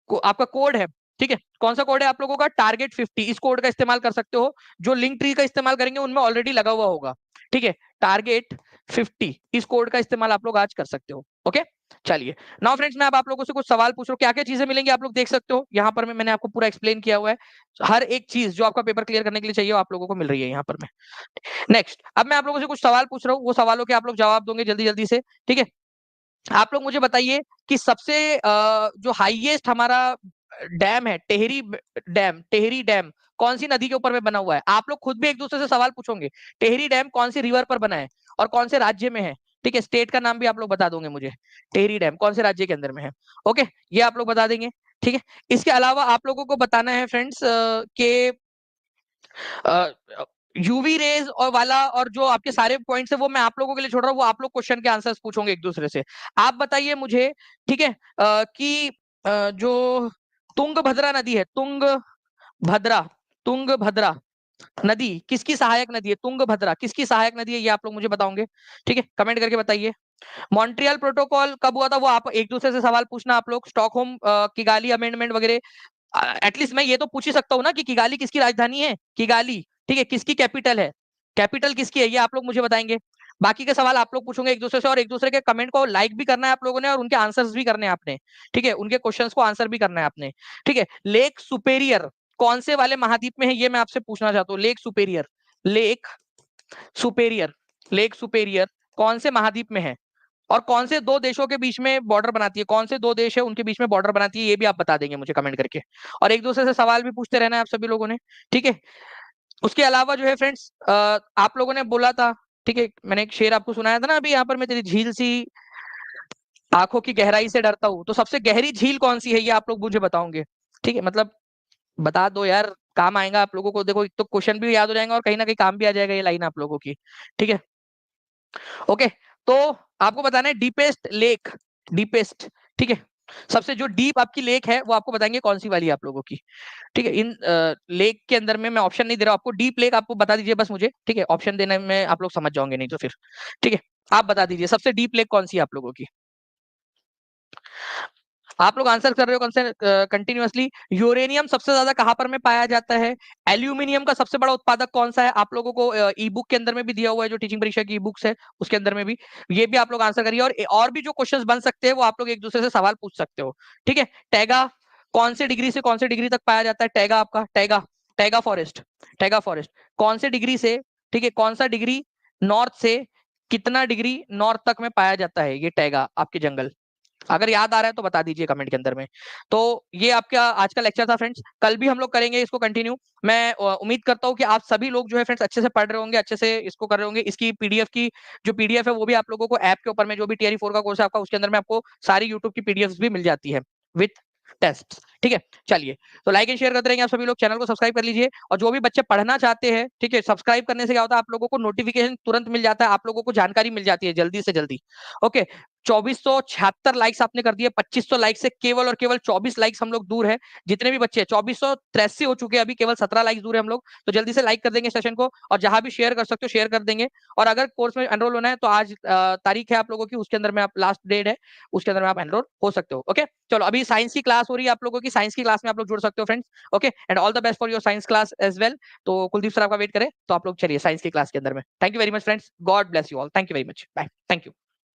[SPEAKER 1] आपका कोड है, ठीक है, कौन सा कोड है आप लोगों का, टारगेट 50, इस कोड का इस्तेमाल कर सकते हो। जो लिंक ट्री का इस्तेमाल करेंगे उनमें ऑलरेडी लगा हुआ होगा। ठीक है, टारगेट 50, इस कोड का इस्तेमाल आप लोग आज कर सकते हो। ओके, चलिए नाउ फ्रेंड्स, मैं अब आप लोगों से कुछ सवाल पूछ रहा हूँ, क्या क्या चीजें मिलेंगी आप लोग देख सकते हो यहाँ पर मैंने आपको पूरा एक्सप्लेन किया हुआ है। हर एक चीज जो आपका पेपर क्लियर करने के लिए चाहिए आप लोगों को मिल रही है यहाँ पर में। नेक्स्ट, अब मैं आप लोगों से कुछ सवाल पूछ रहा हूँ, वो सवालों के आप लोग जवाब दोगे जल्दी जल्दी से। ठीक है, आप लोग मुझे बताइए कि सबसे जो हाईएस्ट हमारा डैम है, टेहरी डैम कौन सी नदी के ऊपर में बना हुआ है? आप लोग खुद भी एक दूसरे से सवाल पूछोगे, टेहरी डैम कौन सी रिवर पर बना है और कौन से राज्य में है? ठीक है, स्टेट का नाम भी आप लोग बता दोगे मुझे, टेहरी डैम कौन से राज्य के अंदर में है। ओके, ये आप लोग बता देंगे। ठीक है, इसके अलावा आप लोगों को बताना है फ्रेंड्स के यूवी रेज और वाला और जो आपके सारे पॉइंट्स है वो मैं आप लोगों के लिए छोड़ रहा हूँ, वो आप लोग क्वेश्चन के आंसर्स पूछोगे एक दूसरे से। आप बताइए मुझे, ठीक है, कि जो तुंगभद्रा नदी है, तुंगभद्रा, तुंगभद्रा नदी किसकी सहायक नदी है? तुंगभद्रा किसकी सहायक नदी है, ये आप लोग मुझे बताओगे। ठीक है, कमेंट करके बताइए। मॉन्ट्रियल प्रोटोकॉल कब हुआ था, वो आप एक दूसरे से सवाल पूछना आप लोग। स्टॉकहोम किगाली अमेंडमेंट वगैरह, एटलीस्ट मैं ये तो पूछ ही सकता हूँ ना कि किगाली किसकी राजधानी है, किगाली, ठीक है, किसकी कैपिटल है? कैपिटल किसकी है ये आप लोग मुझे बताएंगे। बाकी के सवाल आप लोग पूछोगे एक दूसरे से, और एक दूसरे के कमेंट को लाइक भी करना है आप लोगों ने, और उनके आंसर्स भी करने हैं आपने, ठीक है, उनके क्वेश्चंस को आंसर भी करना है आपने, ठीक है। लेक सुपेरियर कौन से वाले महाद्वीप में है ये मैं आपसे पूछना चाहता हूँ। Lake superior, lake superior, lake superior कौन से महाद्वीप में है, और कौन से दो देशों के बीच में बॉर्डर बनाती है, कौन से दो देश है उनके बीच में बॉर्डर बनाती है, ये भी आप बता देंगे मुझे कमेंट करके। और एक दूसरे से सवाल भी पूछते रहना है आप सभी लोगों ने, ठीक है। उसके अलावा जो है फ्रेंड्स, आप लोगों ने बोला था, ठीक है, मैंने एक शेर आपको सुनाया था ना अभी, यहाँ पर मैं तेरी झील सी आंखों की गहराई से डरता हूँ, तो सबसे गहरी झील कौन सी है ये आप लोग मुझे बताओगे, ठीक है। मतलब बता दो यार, काम आएगा आप लोगों को, देखो एक तो क्वेश्चन भी याद हो जाएगा और कहीं ना कहीं काम भी आ जाएगा ये लाइन आप लोगों की, ठीक है। ओके, तो आपको बताना है डीपेस्ट लेक, डीपेस्ट, ठीक है, सबसे जो डीप आपकी लेक है वो आपको बताएंगे कौन सी वाली है आप लोगों की, ठीक है। इन लेक के अंदर में मैं ऑप्शन नहीं दे रहा हूं आपको, डीप लेक आपको बता दीजिए बस मुझे, ठीक है, ऑप्शन देने में आप लोग समझ जाओगे नहीं तो फिर, ठीक है। आप बता दीजिए सबसे डीप लेक कौन सी है आप लोगों की। आप लोग आंसर कर रहे हो कंटिन्यूअसली। यूरेनियम सबसे ज्यादा कहां पर में पाया जाता है, एल्यूमिनियम का सबसे बड़ा उत्पादक कौन सा है, आप लोगों को ई बुक के अंदर में भी दिया हुआ है, जो टीचिंग परीक्षा की ई बुक्स है उसके अंदर में भी, ये भी आप लोग आंसर करिए। और भी जो क्वेश्चंस बन सकते हैं वो आप लोग एक दूसरे से सवाल पूछ सकते हो, ठीक है। टैगा कौन से डिग्री से कौन से डिग्री तक पाया जाता है, टैगा आपका, taiga, taiga forest, taiga forest कौन से डिग्री से, ठीक है, कौन सा डिग्री नॉर्थ से कितना डिग्री नॉर्थ तक में पाया जाता है ये टैगा आपके जंगल, अगर याद आ रहा है तो बता दीजिए कमेंट के अंदर में। तो ये आपका आज का लेक्चर था फ्रेंड्स, कल भी हम लोग करेंगे इसको कंटिन्यू। मैं उम्मीद करता हूँ कि आप सभी लोग जो है फ्रेंड्स अच्छे से पढ़ रहे होंगे, अच्छे से इसको कर रहे होंगे। इसकी पीडीएफ की जो पीडीएफ है वो भी आप लोगों को ऐप के ऊपर में, जो भी टीआरई 4 का कोर्स है आपका, उसके अंदर में आपको सारी यूट्यूब की पीडीएफ भी मिल जाती है विथ टेस्ट, ठीक है। चलिए, तो लाइक एंड शेयर करते रहेंगे आप सभी लोग, चैनल को सब्सक्राइब कर लीजिए, और जो भी बच्चे पढ़ना चाहते हैं, ठीक है, सब्सक्राइब करने से क्या होता है आप लोगों को नोटिफिकेशन तुरंत मिल जाता है, आप लोगों को जानकारी मिल जाती है जल्दी से जल्दी। ओके, 2476 लाइक्स आपने कर दिए, 2500 लाइक से केवल और केवल 24 लाइक्स हम लोग दूर है। जितने भी बच्चे 2483 हो चुके हैं, अभी केवल 17 लाइक्स दूर है हम लोग, तो जल्दी से लाइक कर देंगे सेशन को, और जहां भी शेयर कर सकते हो शेयर कर देंगे। और अगर कोर्स में एनरोल होना है तो आज तारीख है आप लोगों की, उसके अंदर में आप, लास्ट डेट है उसके अंदर में आप एनरोल हो सकते हो। ओके, चलो अभी साइंस की क्लास हो रही है आप लोगों की, साइंस की क्लास में आप लोग जुड़ सकते हो friends. Okay, and all the best for your science class as well. तो कुलदीप सर आपका वेट करें, तो आप लोग चलिए साइंस की क्लास के अंदर में। Thank you very much friends, God bless you all, thank you very much, bye, thank you.